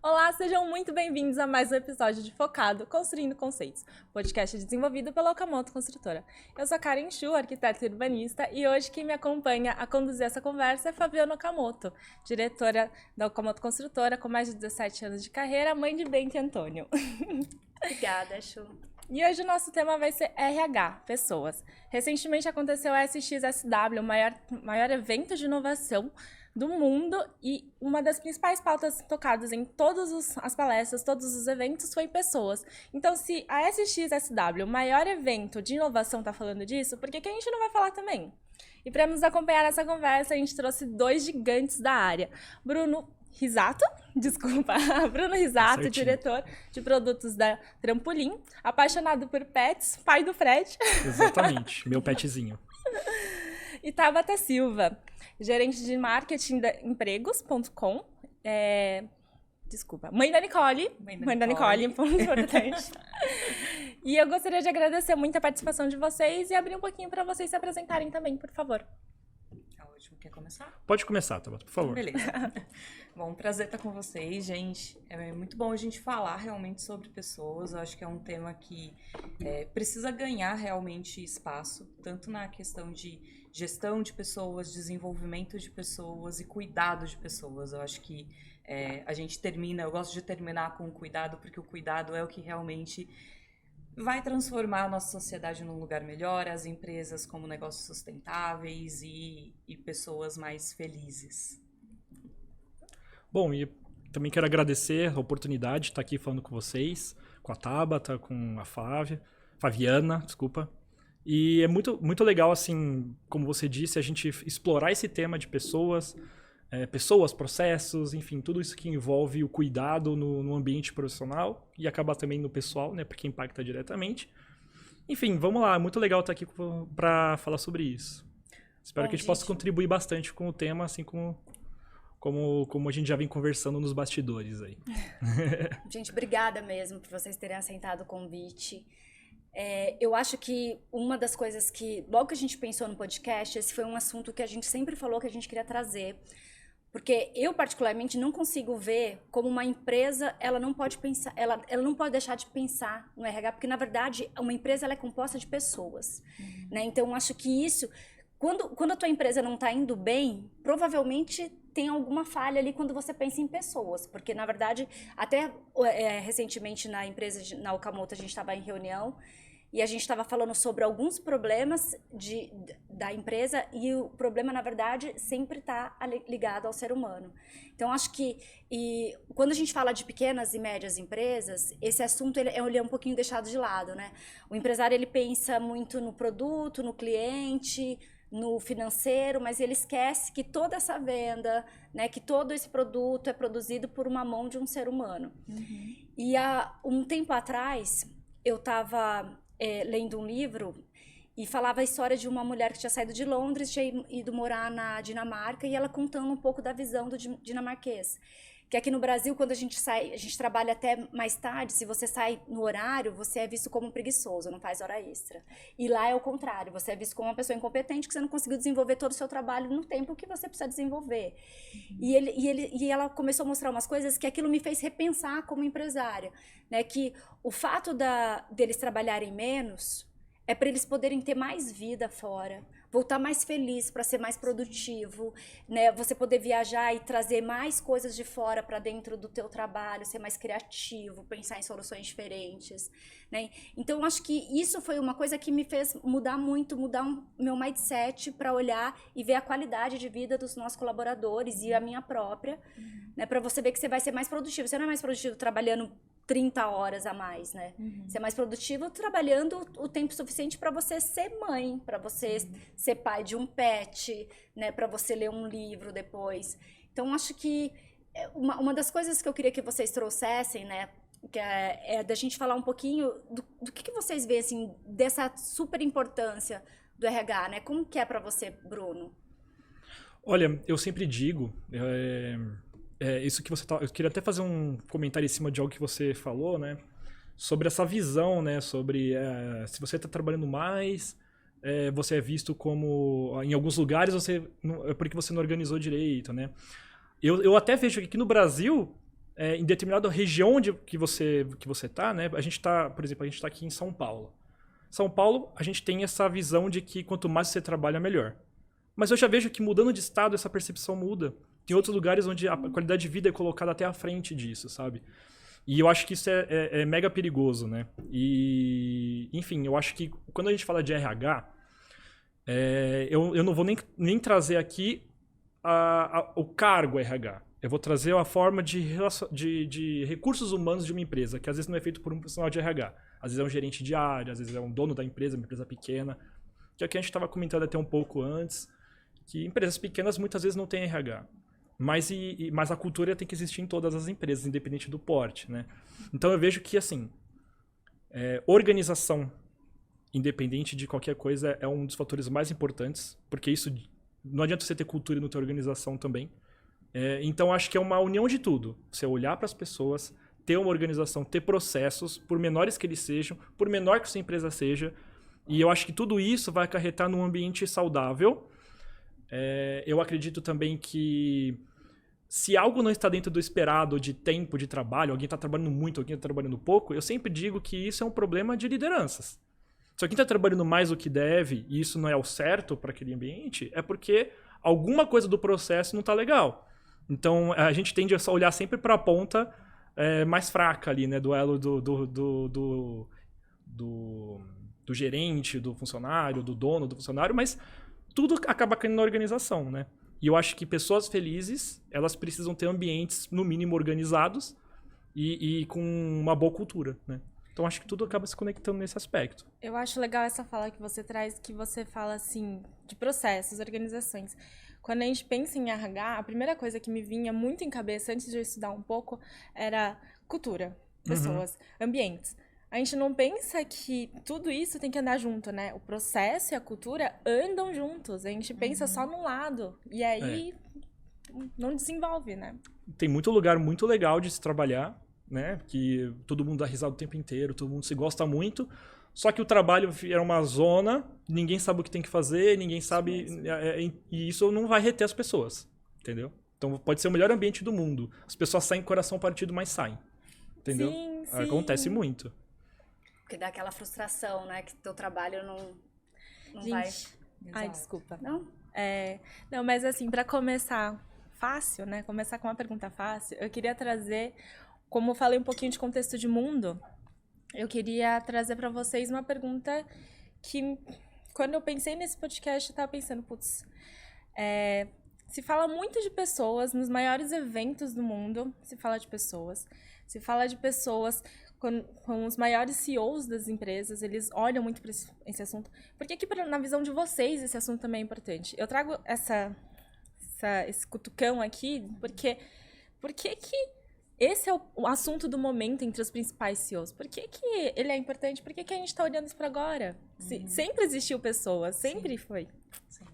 Olá, sejam muito bem-vindos a mais um episódio de Focado Construindo Conceitos, podcast desenvolvido pela Okamoto Construtora. Eu sou a Karen Chu, arquiteta e urbanista, e hoje quem me acompanha a conduzir essa conversa é Fabiana Okamoto, diretora da Okamoto Construtora, com mais de 17 anos de carreira, mãe de Bento e Antônio. Obrigada, Chu. E hoje o nosso tema vai ser RH, pessoas. Recentemente aconteceu a SXSW, o maior evento de inovação do mundo, e uma das principais pautas tocadas em todas as palestras, todos os eventos, foi pessoas. Então, se a SXSW, o maior evento de inovação, está falando disso, por que a gente não vai falar também? E para nos acompanhar nessa conversa, a gente trouxe dois gigantes da área. Bruno Risato, Certinho. diretor de produtos da Trampolim, apaixonado por pets, pai do Fred. Exatamente, meu petzinho. E Tabata Silva, gerente de marketing da empregos.com. Mãe da Nicole. Mãe da Nicole, ponto importante. E eu gostaria de agradecer muito a participação de vocês e abrir um pouquinho para vocês se apresentarem também, por favor. Ótimo, quer começar? Pode começar, Tabata, por favor. Beleza. Bom, prazer estar com vocês, gente. É muito bom a gente falar realmente sobre pessoas. Eu acho que é um tema que precisa ganhar realmente espaço, tanto na questão de gestão de pessoas, desenvolvimento de pessoas e cuidado de pessoas. Eu acho que eu gosto de terminar com o cuidado, porque o cuidado é o que realmente vai transformar a nossa sociedade num lugar melhor, as empresas como negócios sustentáveis e pessoas mais felizes. Bom, e também quero agradecer a oportunidade de estar aqui falando com vocês, com a Tabata, com a Fabiana, desculpa. E é muito, muito legal, assim, como você disse, a gente explorar esse tema de pessoas, processos, enfim, tudo isso que envolve o cuidado no ambiente profissional e acabar também no pessoal, né, porque impacta diretamente. Enfim, vamos lá, muito legal estar aqui para falar sobre isso. Espero que a gente possa contribuir bastante com o tema, assim como a gente já vem conversando nos bastidores aí. Gente, obrigada mesmo por vocês terem aceitado o convite. Eu acho que uma das coisas que, logo que a gente pensou no podcast, esse foi um assunto que a gente sempre falou que a gente queria trazer. Porque eu, particularmente, não consigo ver como uma empresa, ela não pode pensar, ela não pode deixar de pensar no RH, porque, na verdade, uma empresa ela é composta de pessoas. Né? Então, eu acho que isso, quando a tua empresa não está indo bem, provavelmente tem alguma falha ali quando você pensa em pessoas. Porque, na verdade, até recentemente na Okamoto, a gente estava em reunião, e a gente estava falando sobre alguns problemas da empresa, e o problema, na verdade, sempre está ligado ao ser humano. Então, acho que quando a gente fala de pequenas e médias empresas, esse assunto ele é um pouquinho deixado de lado, né? O empresário ele pensa muito no produto, no cliente, no financeiro, mas ele esquece que toda essa venda, né, que todo esse produto é produzido por uma mão de um ser humano. Uhum. E há um tempo atrás, eu estava lendo um livro e falava a história de uma mulher que tinha saído de Londres, tinha ido morar na Dinamarca, e ela contando um pouco da visão do dinamarquês. Que aqui no Brasil, quando a gente trabalha até mais tarde, se você sai no horário, você é visto como um preguiçoso, não faz hora extra. E lá é o contrário, você é visto como uma pessoa incompetente, que você não conseguiu desenvolver todo o seu trabalho no tempo que você precisa desenvolver. Uhum. E ela começou a mostrar umas coisas que aquilo me fez repensar como empresária, né? Que o fato deles trabalharem menos é para eles poderem ter mais vida fora, voltar mais feliz para ser mais produtivo, né? Você poder viajar e trazer mais coisas de fora para dentro do teu trabalho, ser mais criativo, pensar em soluções diferentes, né? Então, eu acho que isso foi uma coisa que me fez mudar meu mindset para olhar e ver a qualidade de vida dos nossos colaboradores e a minha própria, né? Para você ver que você vai ser mais produtivo. Você não é mais produtivo trabalhando 30 horas a mais, né? Uhum. Ser mais produtivo trabalhando o tempo suficiente para você ser mãe, para você ser pai de um pet, né? Para você ler um livro depois. Então, acho que uma das coisas que eu queria que vocês trouxessem, né? Que é da gente falar um pouquinho do que vocês veem, assim, dessa super importância do RH, né? Como que é para você, Bruno? Olha, eu sempre digo... isso que você eu queria até fazer um comentário em cima de algo que você falou, né? Sobre essa visão, né? Sobre se você está trabalhando mais, você é visto como... Em alguns lugares, é porque você não organizou direito, né? Eu até vejo que aqui no Brasil, em determinada região que você tá, né? A gente tá, por exemplo, a gente tá aqui em São Paulo. São Paulo, a gente tem essa visão de que quanto mais você trabalha, melhor. Mas eu já vejo que mudando de estado, essa percepção muda. Tem outros lugares onde a qualidade de vida é colocada até à frente disso, sabe? E eu acho que isso é mega perigoso, né? E, enfim, eu acho que quando a gente fala de RH, eu não vou nem trazer aqui o cargo RH. Eu vou trazer a forma de recursos humanos de uma empresa, que às vezes não é feito por um profissional de RH. Às vezes é um gerente de área, às vezes é um dono da empresa, uma empresa pequena. Que é o que a gente estava comentando até um pouco antes, que empresas pequenas muitas vezes não têm RH. Mas a cultura tem que existir em todas as empresas, independente do porte, né? Então eu vejo que, assim, organização, independente de qualquer coisa, é um dos fatores mais importantes, porque isso não adianta você ter cultura e não ter organização também. Então acho que é uma união de tudo. Você olhar para as pessoas, ter uma organização, ter processos, por menores que eles sejam, por menor que sua empresa seja, e eu acho que tudo isso vai acarretar num ambiente saudável. Eu acredito também que se algo não está dentro do esperado de tempo de trabalho, alguém está trabalhando muito, alguém está trabalhando pouco, eu sempre digo que isso é um problema de lideranças. Se alguém está trabalhando mais do que deve e isso não é o certo para aquele ambiente, é porque alguma coisa do processo não está legal. Então a gente tende a olhar sempre para a ponta mais fraca ali, né, do elo do gerente, do funcionário, do dono do funcionário, mas tudo acaba caindo na organização, né? E eu acho que pessoas felizes, elas precisam ter ambientes, no mínimo, organizados e com uma boa cultura, né? Então, acho que tudo acaba se conectando nesse aspecto. Eu acho legal essa fala que você traz, que você fala, assim, de processos, organizações. Quando a gente pensa em RH, a primeira coisa que me vinha muito em cabeça, antes de eu estudar um pouco, era cultura, pessoas, ambientes. A gente não pensa que tudo isso tem que andar junto, né? O processo e a cultura andam juntos. A gente pensa só num lado. E aí não desenvolve, né? Tem muito lugar muito legal de se trabalhar, né? Que todo mundo dá risada o tempo inteiro, todo mundo se gosta muito. Só que o trabalho é uma zona, ninguém sabe o que tem que fazer, ninguém sabe... E isso não vai reter as pessoas, entendeu? Então pode ser o melhor ambiente do mundo. As pessoas saem com o coração partido, mas saem. Entendeu? Sim. Acontece muito. Porque dá aquela frustração, né? Que teu trabalho não Gente, vai... ai, desculpa. Não? Não, mas assim, para começar fácil, né? Começar com uma pergunta fácil, eu queria trazer, como eu falei um pouquinho de contexto de mundo, eu queria trazer para vocês uma pergunta que, quando eu pensei nesse podcast, eu tava pensando, putz, se fala muito de pessoas, nos maiores eventos do mundo, se fala de pessoas. Se fala de pessoas com os maiores CEOs das empresas, eles olham muito para esse assunto. Por que na visão de vocês, esse assunto também é importante? Eu trago esse cutucão aqui, porque esse é o assunto do momento entre os principais CEOs? Por que ele é importante? Por que a gente está olhando isso para agora? Sempre existiu pessoas, sempre foi. Sim.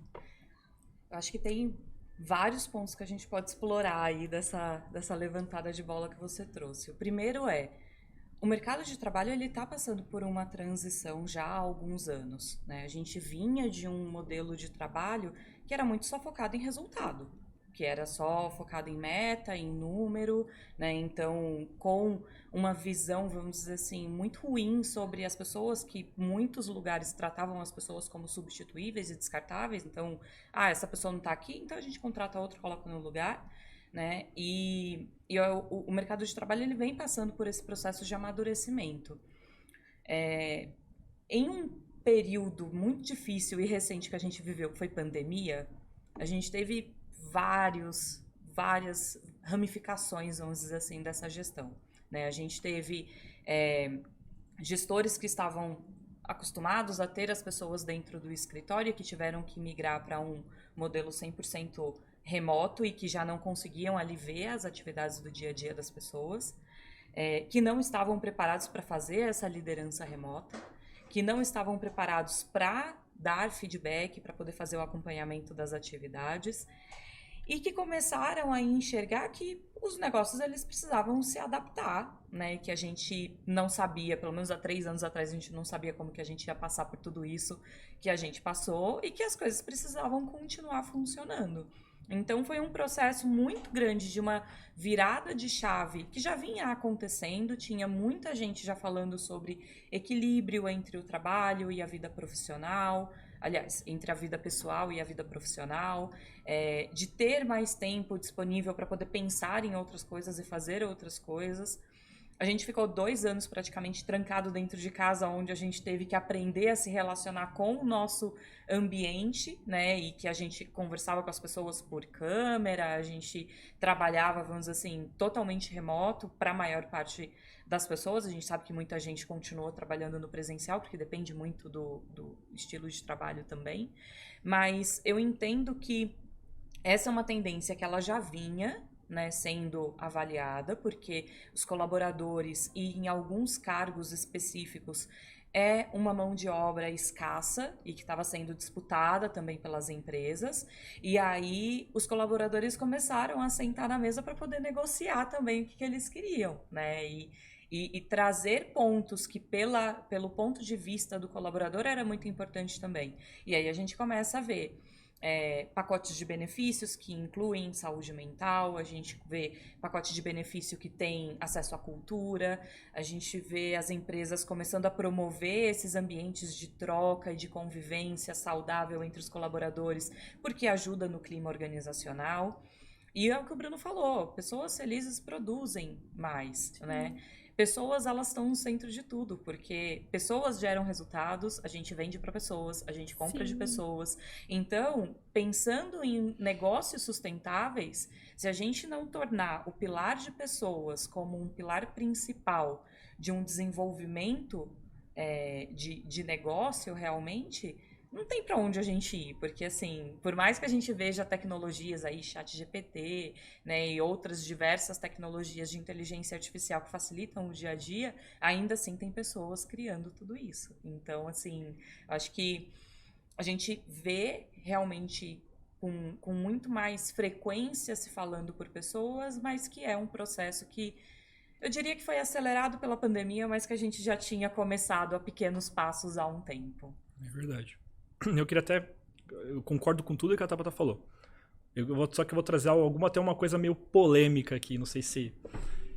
Eu acho que tem vários pontos que a gente pode explorar aí dessa levantada de bola que você trouxe. O primeiro o mercado de trabalho ele está passando por uma transição já há alguns anos, né? A gente vinha de um modelo de trabalho que era muito só focado em resultado, que era só focado em meta, em número, né? Então, com uma visão, vamos dizer assim, muito ruim sobre as pessoas, que muitos lugares tratavam as pessoas como substituíveis e descartáveis. Então, essa pessoa não está aqui, então a gente contrata outra, coloca no lugar, né? E o mercado de trabalho ele vem passando por esse processo de amadurecimento. Em um período muito difícil e recente que a gente viveu, que foi pandemia, a gente teve várias ramificações, vamos dizer assim, dessa gestão, né? A gente teve gestores que estavam acostumados a ter as pessoas dentro do escritório, que tiveram que migrar para um modelo 100% remoto e que já não conseguiam ali ver as atividades do dia a dia das pessoas, que não estavam preparados para fazer essa liderança remota, que não estavam preparados para dar feedback, para poder fazer o acompanhamento das atividades. e que começaram a enxergar que os negócios eles precisavam se adaptar, né? Que a gente não sabia, pelo menos há 3 anos atrás, a gente não sabia como que a gente ia passar por tudo isso que a gente passou e que as coisas precisavam continuar funcionando. Então foi um processo muito grande de uma virada de chave que já vinha acontecendo, tinha muita gente já falando sobre equilíbrio entre o trabalho e a vida profissional, aliás, entre a vida pessoal e a vida profissional, de ter mais tempo disponível para poder pensar em outras coisas e fazer outras coisas. A gente ficou 2 anos praticamente trancado dentro de casa, onde a gente teve que aprender a se relacionar com o nosso ambiente, né? E que a gente conversava com as pessoas por câmera, a gente trabalhava, vamos dizer assim, totalmente remoto para a maior parte das pessoas. A gente sabe que muita gente continuou trabalhando no presencial, porque depende muito do estilo de trabalho também. Mas eu entendo que essa é uma tendência que ela já vinha, né, sendo avaliada, porque os colaboradores e em alguns cargos específicos é uma mão de obra escassa e que estava sendo disputada também pelas empresas. E aí os colaboradores começaram a sentar na mesa para poder negociar também o que eles queriam, né? E trazer pontos que pelo ponto de vista do colaborador era muito importante também. E aí a gente começa a ver pacotes de benefícios que incluem saúde mental, a gente vê pacote de benefício que tem acesso à cultura, a gente vê as empresas começando a promover esses ambientes de troca e de convivência saudável entre os colaboradores, porque ajuda no clima organizacional. E é o que o Bruno falou, pessoas felizes produzem mais, né? Pessoas, elas estão no centro de tudo, porque pessoas geram resultados, a gente vende para pessoas, a gente compra de pessoas. Então, pensando em negócios sustentáveis, se a gente não tornar o pilar de pessoas como um pilar principal de um desenvolvimento de negócio realmente, não tem para onde a gente ir, porque assim, por mais que a gente veja tecnologias aí, ChatGPT, né, e outras diversas tecnologias de inteligência artificial que facilitam o dia a dia, ainda assim tem pessoas criando tudo isso. Então, assim, acho que a gente vê realmente com muito mais frequência se falando por pessoas, mas que é um processo que eu diria que foi acelerado pela pandemia, mas que a gente já tinha começado a pequenos passos há um tempo. É verdade. Eu queria eu concordo com tudo que a Tabata falou. Só que eu vou trazer até uma coisa meio polêmica aqui, não sei se...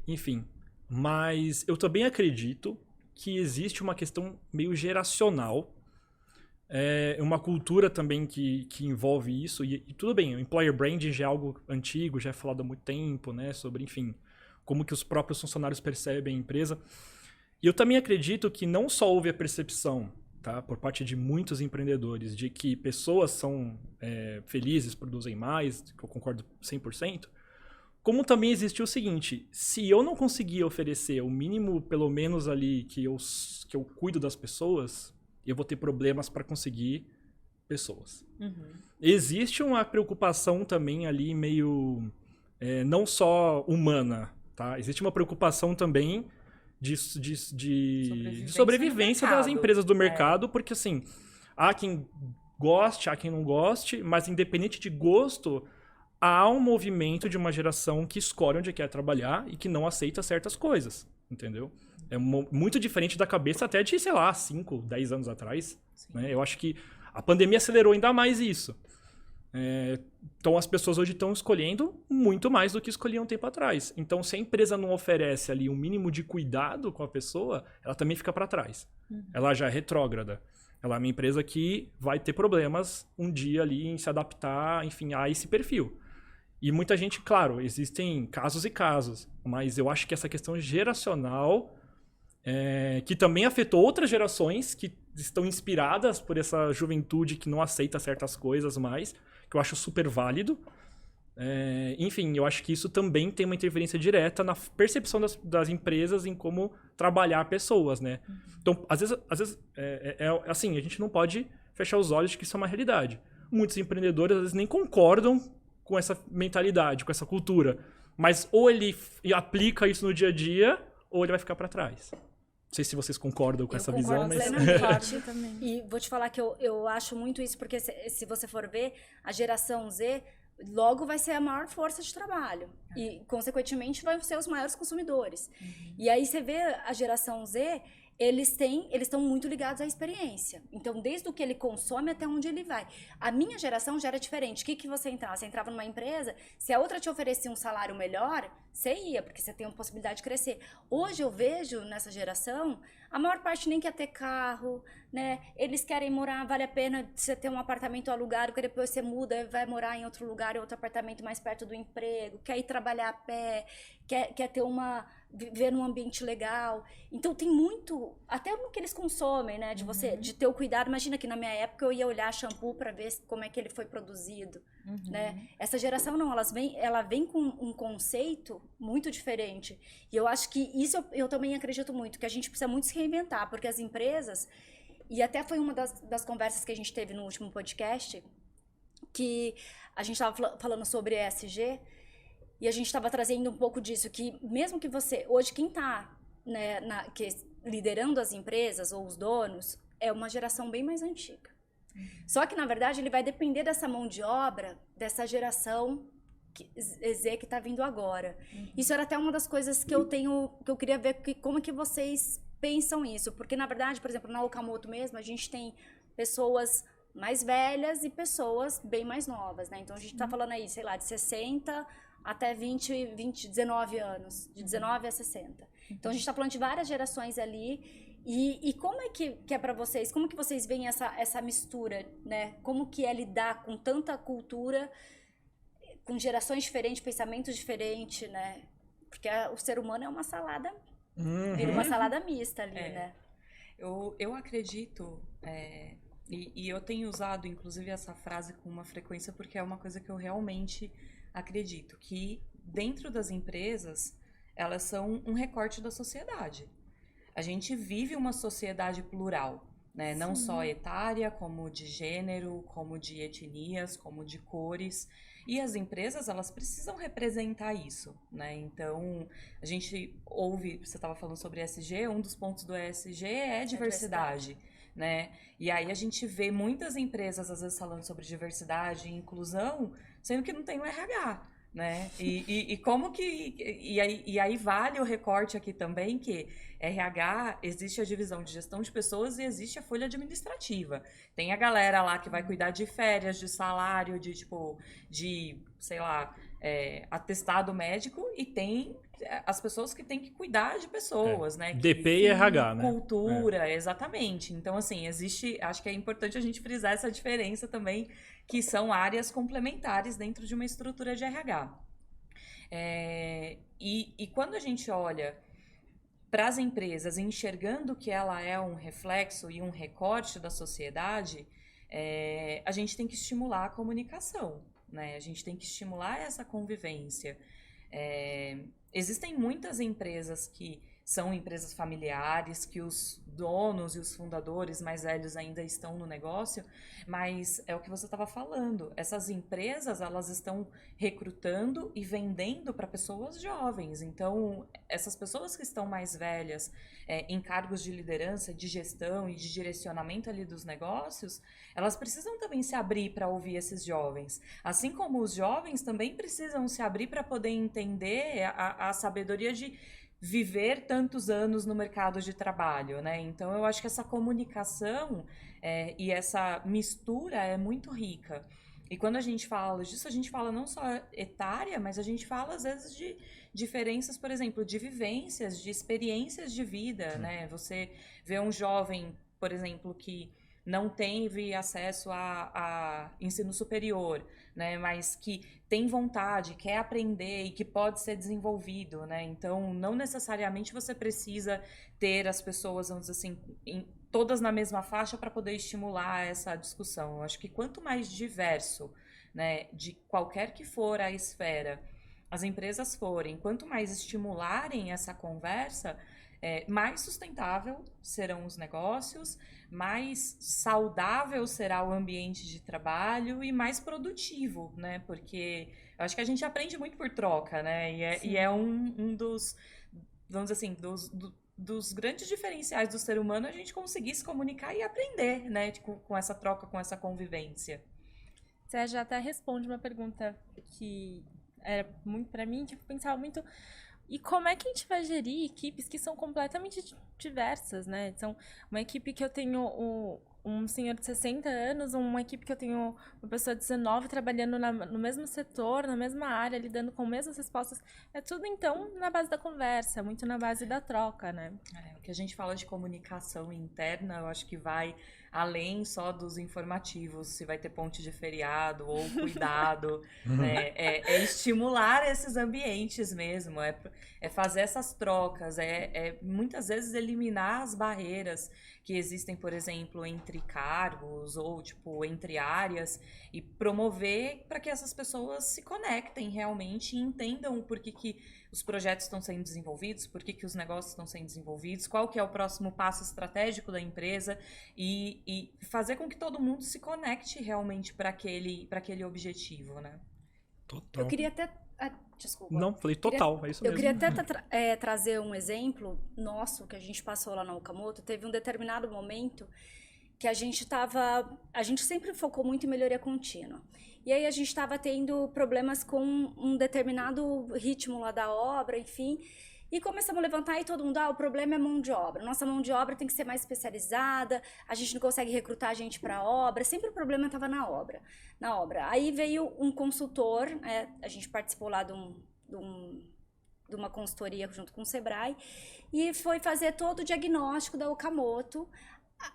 Enfim. Mas eu também acredito que existe uma questão meio geracional, uma cultura também que envolve isso, e tudo bem, o employer branding já é algo antigo, já é falado há muito tempo, né, sobre, enfim, como que os próprios funcionários percebem a empresa. E eu também acredito que não só houve a percepção, tá, por parte de muitos empreendedores, de que pessoas são felizes, produzem mais, que eu concordo 100%, como também existiu o seguinte, se eu não conseguir oferecer o mínimo, pelo menos ali, que eu cuido das pessoas, eu vou ter problemas para conseguir pessoas. Uhum. Existe uma preocupação também ali meio, não só humana, tá? Existe uma preocupação também de sobrevivência das empresas do mercado, porque assim, há quem goste, há quem não goste, mas independente de gosto, há um movimento de uma geração que escolhe onde quer trabalhar e que não aceita certas coisas, entendeu? É muito diferente da cabeça até de, sei lá, 5, 10 anos atrás, né? Eu acho que a pandemia acelerou ainda mais isso. Então as pessoas hoje estão escolhendo muito mais do que escolhiam um tempo atrás. Então se a empresa não oferece ali um mínimo de cuidado com a pessoa, ela também fica para trás. Uhum. Ela já é retrógrada. Ela é uma empresa que vai ter problemas um dia ali em se adaptar, enfim, a esse perfil. E muita gente, claro, existem casos e casos, mas eu acho que essa questão geracional, que também afetou outras gerações que estão inspiradas por essa juventude que não aceita certas coisas mais, que eu acho super válido. Enfim, eu acho que isso também tem uma interferência direta na percepção das empresas em como trabalhar pessoas, né? Uhum. Então, às vezes assim, a gente não pode fechar os olhos de que isso é uma realidade. Muitos empreendedores, às vezes, nem concordam com essa mentalidade, com essa cultura. Mas ou ele aplica isso no dia a dia, ou ele vai ficar para trás. Não sei se vocês concordam com essa visão, mas... E vou te falar que eu acho muito isso, porque se você for ver, a geração Z logo vai ser a maior força de trabalho. E, consequentemente, vão ser os maiores consumidores. E aí você vê a geração Z, eles estão muito ligados à experiência. Então, desde o que ele consome até onde ele vai. A minha geração já era diferente. O que você entrava? Você entrava numa empresa, se a outra te oferecia um salário melhor, você ia, porque você tem uma possibilidade de crescer. Hoje eu vejo nessa geração, a maior parte nem quer ter carro, né? Eles querem morar, vale a pena você ter um apartamento alugado, porque depois você muda, vai morar em outro lugar, em outro apartamento mais perto do emprego, quer ir trabalhar a pé, quer ter viver num ambiente legal. Então tem muito, até no que eles consomem, né? De ter o cuidado. Imagina que na minha época eu ia olhar shampoo para ver como é que ele foi produzido, né? Essa geração não, ela vem com um conceito muito diferente. E eu acho que isso eu também acredito muito, que a gente precisa muito se reinventar, porque as empresas, e até foi uma das conversas que a gente teve no último podcast, que a gente estava falando sobre ESG, e a gente estava trazendo um pouco disso, que mesmo que você... Hoje, quem está, né, liderando as empresas ou os donos é uma geração bem mais antiga. Só que, na verdade, ele vai depender dessa mão de obra, dessa geração Z que está vindo agora. Isso era até uma das coisas que eu queria ver, como que vocês pensam isso. Porque, na verdade, por exemplo, na Okamoto mesmo, a gente tem pessoas mais velhas e pessoas bem mais novas, né? Então, a gente está falando aí, sei lá, de 60 até 19 anos, de 19 a 60. Então, a gente está falando de várias gerações ali. E como é que é para vocês? Como que vocês veem essa mistura, né? Como que é lidar com tanta cultura, com gerações diferentes, pensamentos diferentes, né? Porque o ser humano é uma salada, vira uma salada mista ali, né? Eu acredito, e eu tenho usado, inclusive, essa frase com uma frequência, porque é uma coisa que eu realmente acredito, que dentro das empresas, elas são um recorte da sociedade. A gente vive uma sociedade plural, né? Não só etária, como de gênero, como de etnias, como de cores. E as empresas, elas precisam representar isso, né? Então, a gente ouve, você estava falando sobre ESG, um dos pontos do ESG é diversidade, né? E aí a gente vê muitas empresas, às vezes, falando sobre diversidade e inclusão, sendo que não tem o RH, né? E como que... E aí vale o recorte aqui também, que RH, existe a divisão de gestão de pessoas e existe a folha administrativa. Tem a galera lá que vai cuidar de férias, de salário, sei lá, atestado médico, e tem as pessoas que têm que cuidar de pessoas, né? DP e RH, né? Cultura, exatamente. Então, assim, acho que é importante a gente frisar essa diferença também, que são áreas complementares dentro de uma estrutura de RH. E quando a gente olha para as empresas enxergando que ela é um reflexo e um recorte da sociedade, a gente tem que estimular a comunicação, né? A gente tem que estimular essa convivência. Existem muitas empresas que são empresas familiares, que os donos e os fundadores mais velhos ainda estão no negócio, mas é o que você estava falando. Essas empresas, elas estão recrutando e vendendo para pessoas jovens. Então, essas pessoas que estão mais velhas em cargos de liderança, de gestão e de direcionamento ali dos negócios, elas precisam também se abrir para ouvir esses jovens. Assim como os jovens também precisam se abrir para poder entender a sabedoria de viver tantos anos no mercado de trabalho, né? Então, eu acho que essa comunicação e essa mistura é muito rica. E quando a gente fala disso, a gente fala não só etária, mas a gente fala, às vezes, de diferenças, por exemplo, de vivências, de experiências de vida, né? Você vê um jovem, por exemplo, que não teve acesso a ensino superior, né, mas que tem vontade, quer aprender e que pode ser desenvolvido, né? Então, não necessariamente você precisa ter as pessoas, vamos dizer assim, todas na mesma faixa para poder estimular essa discussão. Eu acho que quanto mais diverso, né, de qualquer que for a esfera, as empresas forem, quanto mais estimularem essa conversa, mais sustentável serão os negócios, mais saudável será o ambiente de trabalho e mais produtivo, né? Porque eu acho que a gente aprende muito por troca, né? E é um dos, vamos dizer assim, dos grandes diferenciais do ser humano, a gente conseguir se comunicar e aprender, né? Com essa troca, com essa convivência. Você já até responde uma pergunta que era muito pra mim, que eu pensava muito... E como é que a gente vai gerir equipes que são completamente diversas, né? São uma equipe que eu tenho um senhor de 60 anos, uma equipe que eu tenho uma pessoa de 19 trabalhando no mesmo setor, na mesma área, lidando com as mesmas respostas. É tudo, então, na base da conversa, muito na base da troca, né? O que a gente fala de comunicação interna, eu acho que vai além só dos informativos, se vai ter ponte de feriado ou cuidado, né? É estimular esses ambientes mesmo, é fazer essas trocas, muitas vezes eliminar as barreiras que existem, por exemplo, entre cargos ou, tipo, entre áreas e promover para que essas pessoas se conectem realmente e entendam por que os projetos estão sendo desenvolvidos, por que os negócios estão sendo desenvolvidos, qual que é o próximo passo estratégico da empresa e fazer com que todo mundo se conecte realmente para aquele objetivo, né? Total. Eu queria até... desculpa. Não, falei total, é isso mesmo. Eu queria até trazer um exemplo nosso que a gente passou lá na Okamoto. Teve um determinado momento que a gente sempre focou muito em melhoria contínua. E aí a gente estava tendo problemas com um determinado ritmo lá da obra, enfim. E começamos a levantar e todo mundo, o problema é mão de obra. Nossa mão de obra tem que ser mais especializada, a gente não consegue recrutar gente para a obra. Sempre o problema estava na obra. Aí veio um consultor, a gente participou lá de uma consultoria junto com o Sebrae, e foi fazer todo o diagnóstico da Okamoto.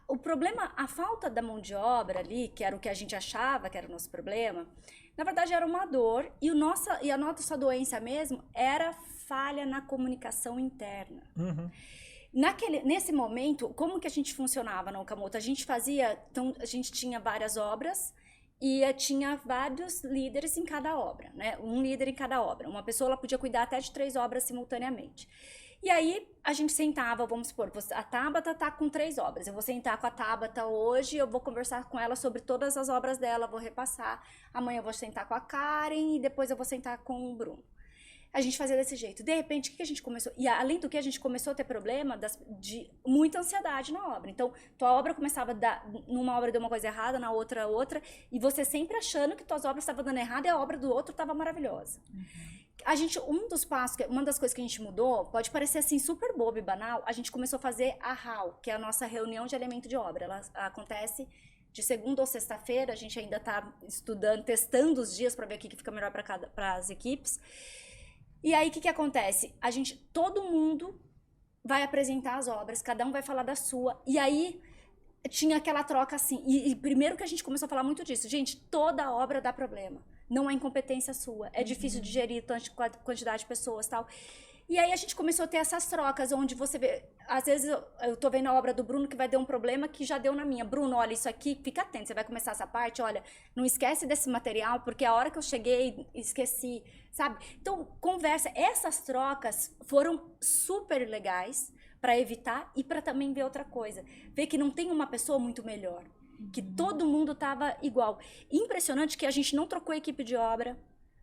O problema, a falta da mão de obra ali, que era o que a gente achava que era o nosso problema, na verdade era uma dor, e a nossa doença mesmo era falha na comunicação interna. Uhum. Nesse momento, como que a gente funcionava na Okamoto? A gente tinha várias obras e tinha vários líderes em cada obra, né? Um líder em cada obra. Uma pessoa ela podia cuidar até de 3 obras simultaneamente. E aí, a gente sentava, vamos supor, a Tabata tá com 3 obras. Eu vou sentar com a Tabata hoje, eu vou conversar com ela sobre todas as obras dela, vou repassar. Amanhã eu vou sentar com a Karen e depois eu vou sentar com o Bruno. A gente fazia desse jeito. De repente, o que a gente começou? E além do que, a gente começou a ter problema de muita ansiedade na obra. Então, tua obra começava numa obra deu uma coisa errada, na outra, e você sempre achando que tuas obras estavam dando errado e a obra do outro estava maravilhosa. Uhum. Uma das coisas que a gente mudou, pode parecer assim super bobo e banal, a gente começou a fazer a RAW, que é a nossa reunião de elemento de obra. Ela acontece de segunda ou sexta-feira, a gente ainda está estudando, testando os dias para ver o que fica melhor para as equipes. E aí, o que acontece? Todo mundo vai apresentar as obras, cada um vai falar da sua, e aí tinha aquela troca assim, e primeiro que a gente começou a falar muito disso, gente, toda obra dá problema, não é incompetência sua, é difícil de gerir quantidade de pessoas e tal. E aí a gente começou a ter essas trocas, onde você vê, às vezes eu tô vendo a obra do Bruno que vai ter um problema que já deu na minha. Bruno, olha, isso aqui, fica atento, você vai começar essa parte, olha, não esquece desse material, porque a hora que eu cheguei, esqueci, sabe? Então, conversa, essas trocas foram super legais para evitar e para também ver outra coisa. Ver que não tem uma pessoa muito melhor, que todo mundo tava igual. Impressionante que a gente não trocou a equipe de obra,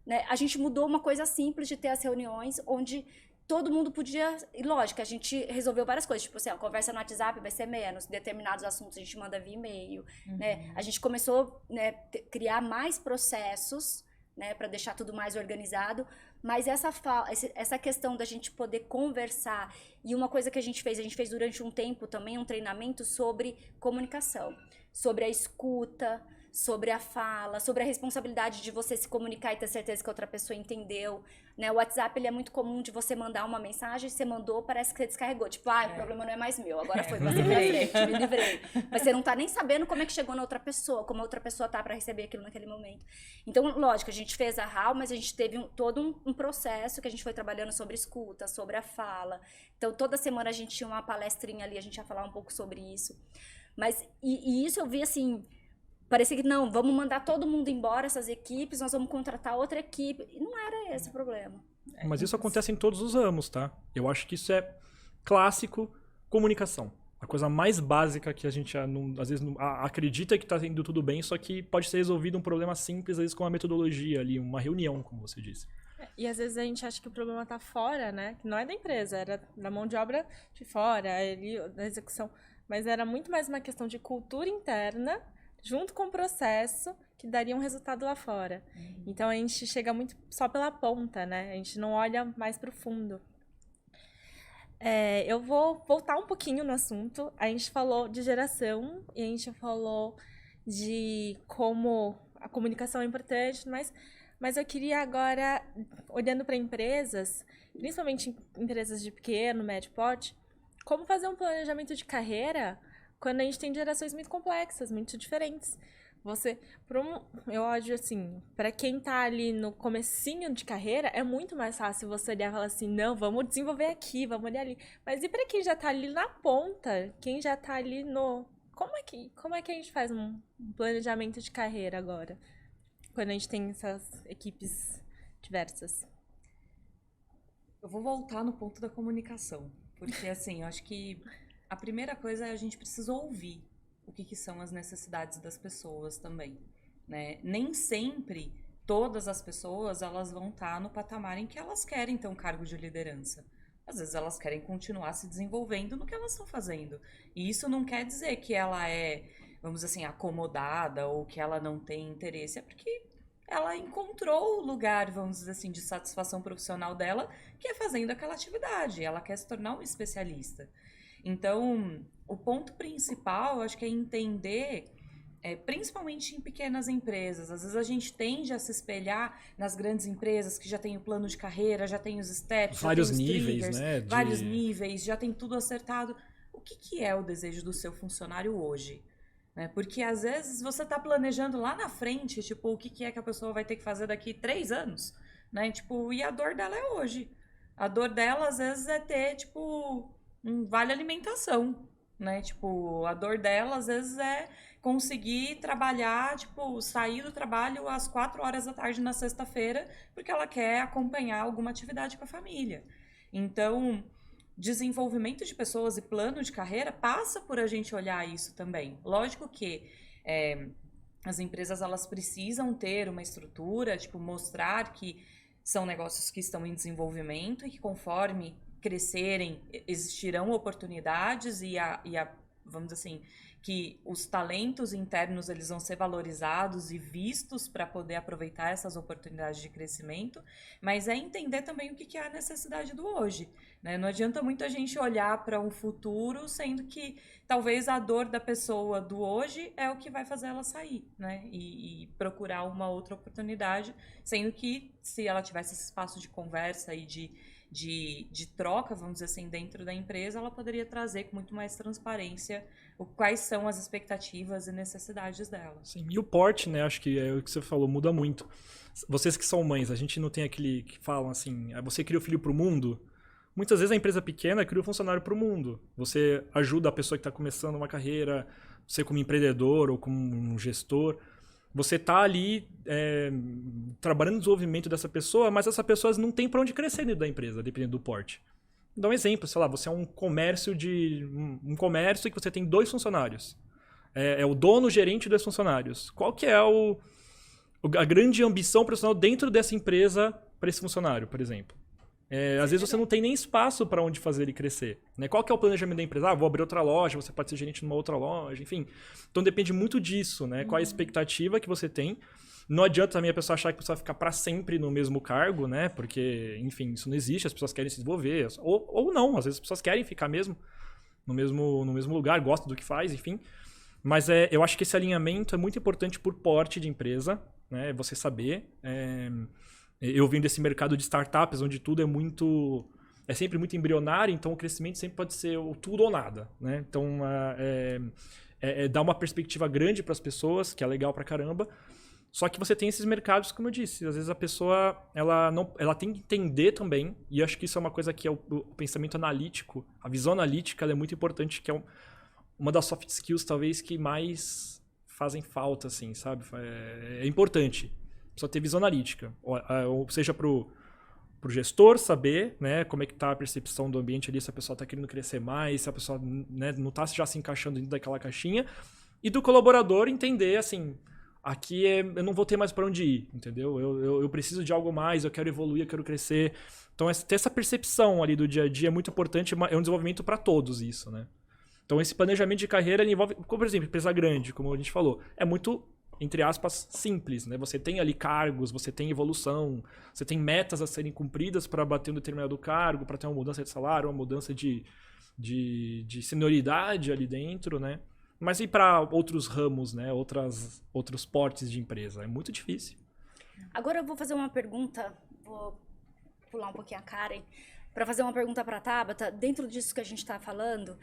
né? A gente mudou uma coisa simples de ter as reuniões, onde todo mundo podia... E lógico, a gente resolveu várias coisas. Tipo assim, a conversa no WhatsApp vai ser menos. Determinados assuntos a gente manda via e-mail. Né? A gente começou a criar mais processos, né, para deixar tudo mais organizado. Mas essa questão da gente poder conversar... E uma coisa que a gente fez durante um tempo também um treinamento sobre comunicação. Sobre a escuta... sobre a fala, sobre a responsabilidade de você se comunicar e ter certeza que a outra pessoa entendeu, né? O WhatsApp, ele é muito comum de você mandar uma mensagem, você mandou, parece que você descarregou, tipo, o problema não é mais meu, agora foi você pra frente, me livrei. Mas você não tá nem sabendo como é que chegou na outra pessoa, como a outra pessoa tá pra receber aquilo naquele momento. Então, lógico, a gente fez a RAW, mas a gente teve todo um processo que a gente foi trabalhando sobre escuta, sobre a fala. Então, toda semana a gente tinha uma palestrinha ali, a gente ia falar um pouco sobre isso. Mas, e isso eu vi assim... Parecia que não, vamos mandar todo mundo embora, essas equipes, nós vamos contratar outra equipe. E não era esse o problema. Mas isso acontece em todos os ramos, tá? Eu acho que isso é clássico comunicação. A coisa mais básica que a gente às vezes acredita que está indo tudo bem, só que pode ser resolvido um problema simples, às vezes com uma metodologia ali, uma reunião, como você disse. E às vezes a gente acha que o problema está fora, né? Que não é da empresa, era da mão de obra de fora, da execução. Mas era muito mais uma questão de cultura interna, junto com o processo que daria um resultado lá fora. Então a gente chega muito só pela ponta, né? A gente não olha mais para o fundo. Eu vou voltar um pouquinho no assunto. A gente falou de geração e a gente falou de como a comunicação é importante, mas eu queria agora, olhando para empresas, principalmente empresas de pequeno, médio porte, como fazer um planejamento de carreira quando a gente tem gerações muito complexas, muito diferentes. Eu acho assim, para quem tá ali no comecinho de carreira, é muito mais fácil você olhar e falar assim, não, vamos desenvolver aqui, vamos olhar ali. Mas e para quem já tá ali na ponta, quem já tá ali no... Como é que a gente faz um planejamento de carreira agora? Quando a gente tem essas equipes diversas. Eu vou voltar no ponto da comunicação. Porque, assim, eu acho que a primeira coisa é a gente precisa ouvir o que são as necessidades das pessoas também, né? Nem sempre todas as pessoas elas vão estar no patamar em que elas querem ter um cargo de liderança. Às vezes elas querem continuar se desenvolvendo no que elas estão fazendo. E isso não quer dizer que ela é, vamos dizer assim, acomodada ou que ela não tem interesse. É porque ela encontrou o lugar, vamos dizer assim, de satisfação profissional dela, que é fazendo aquela atividade. Ela quer se tornar um especialista. Então, o ponto principal, eu acho que é entender, principalmente em pequenas empresas. Às vezes a gente tende a se espelhar nas grandes empresas que já tem o plano de carreira, já tem os steps, vários já tem os níveis, triggers, né? vários níveis, já tem tudo acertado. O que é o desejo do seu funcionário hoje? Né? Porque às vezes você está planejando lá na frente, tipo, o que é que a pessoa vai ter que fazer daqui 3 anos, né? Tipo, e a dor dela é hoje. A dor dela, às vezes, é ter, tipo, um vale alimentação, né? Tipo, a dor dela, às vezes, é conseguir trabalhar, tipo, sair do trabalho às 4 horas da tarde na sexta-feira, porque ela quer acompanhar alguma atividade com a família. Então, desenvolvimento de pessoas e plano de carreira passa por a gente olhar isso também. Lógico que as empresas elas precisam ter uma estrutura, tipo, mostrar que são negócios que estão em desenvolvimento e que conforme crescerem existirão oportunidades vamos dizer assim, que os talentos internos eles vão ser valorizados e vistos para poder aproveitar essas oportunidades de crescimento, mas é entender também o que é a necessidade do hoje, né? Não adianta muito a gente olhar para um futuro, sendo que talvez a dor da pessoa do hoje é o que vai fazer ela sair, né? E procurar uma outra oportunidade, sendo que se ela tivesse esse espaço de conversa e de troca, vamos dizer assim, dentro da empresa, ela poderia trazer com muito mais transparência quais são as expectativas e necessidades dela. Sim, e o porte, né, acho que é o que você falou, muda muito. Vocês que são mães, a gente não tem aquele que falam assim, você cria o filho pro mundo. Muitas vezes a empresa pequena cria o funcionário pro mundo. Você ajuda a pessoa que está começando uma carreira, você como empreendedor ou como um gestor, você está ali trabalhando no desenvolvimento dessa pessoa, mas essa pessoa não tem para onde crescer dentro da empresa, dependendo do porte. Vou dar um exemplo, sei lá, você é um comércio que você tem 2 funcionários. É o dono, o gerente e 2 funcionários. Qual que é a grande ambição profissional dentro dessa empresa para esse funcionário, por exemplo? Às vezes você não tem nem espaço para onde fazer ele crescer. Né? Qual que é o planejamento da empresa? Vou abrir outra loja, você pode ser gerente numa outra loja, enfim. Então depende muito disso, né? Qual é a expectativa que você tem. Não adianta também a pessoa achar que a pessoa vai ficar para sempre no mesmo cargo, né? Porque, enfim, isso não existe, as pessoas querem se desenvolver. Ou não, às vezes as pessoas querem ficar mesmo no mesmo lugar, gostam do que faz, enfim. Mas eu acho que esse alinhamento é muito importante por porte de empresa, né? Você saber... Eu vim desse mercado de startups, onde tudo é sempre muito embrionário, então o crescimento sempre pode ser o tudo ou nada, né? Então, dá uma perspectiva grande para as pessoas, que é legal pra caramba. Só que você tem esses mercados, como eu disse, às vezes a pessoa ela tem que entender também, e acho que isso é uma coisa que é o pensamento analítico, a visão analítica ela é muito importante, que é uma das soft skills talvez que mais fazem falta, assim, sabe? É importante. Precisa ter visão analítica, ou seja, pro gestor saber, né, como é que está a percepção do ambiente ali, se a pessoa está querendo crescer mais, se a pessoa, né, não está já se encaixando dentro daquela caixinha, e do colaborador entender, assim, aqui eu não vou ter mais para onde ir, entendeu? Eu preciso de algo mais, eu quero evoluir, eu quero crescer. Então, ter essa percepção ali do dia a dia é muito importante, é um desenvolvimento para todos isso, né? Então, esse planejamento de carreira ele envolve, como, por exemplo, empresa grande, como a gente falou, é muito, entre aspas, simples, né? Você tem ali cargos, você tem evolução, você tem metas a serem cumpridas para bater um determinado cargo, para ter uma mudança de salário, uma mudança de senioridade ali dentro, né? Mas e para outros ramos, né? Outros portes de empresa? É muito difícil. Agora eu vou fazer uma pergunta, vou pular um pouquinho a Karen, para fazer uma pergunta para a Tabata, dentro disso que a gente está falando,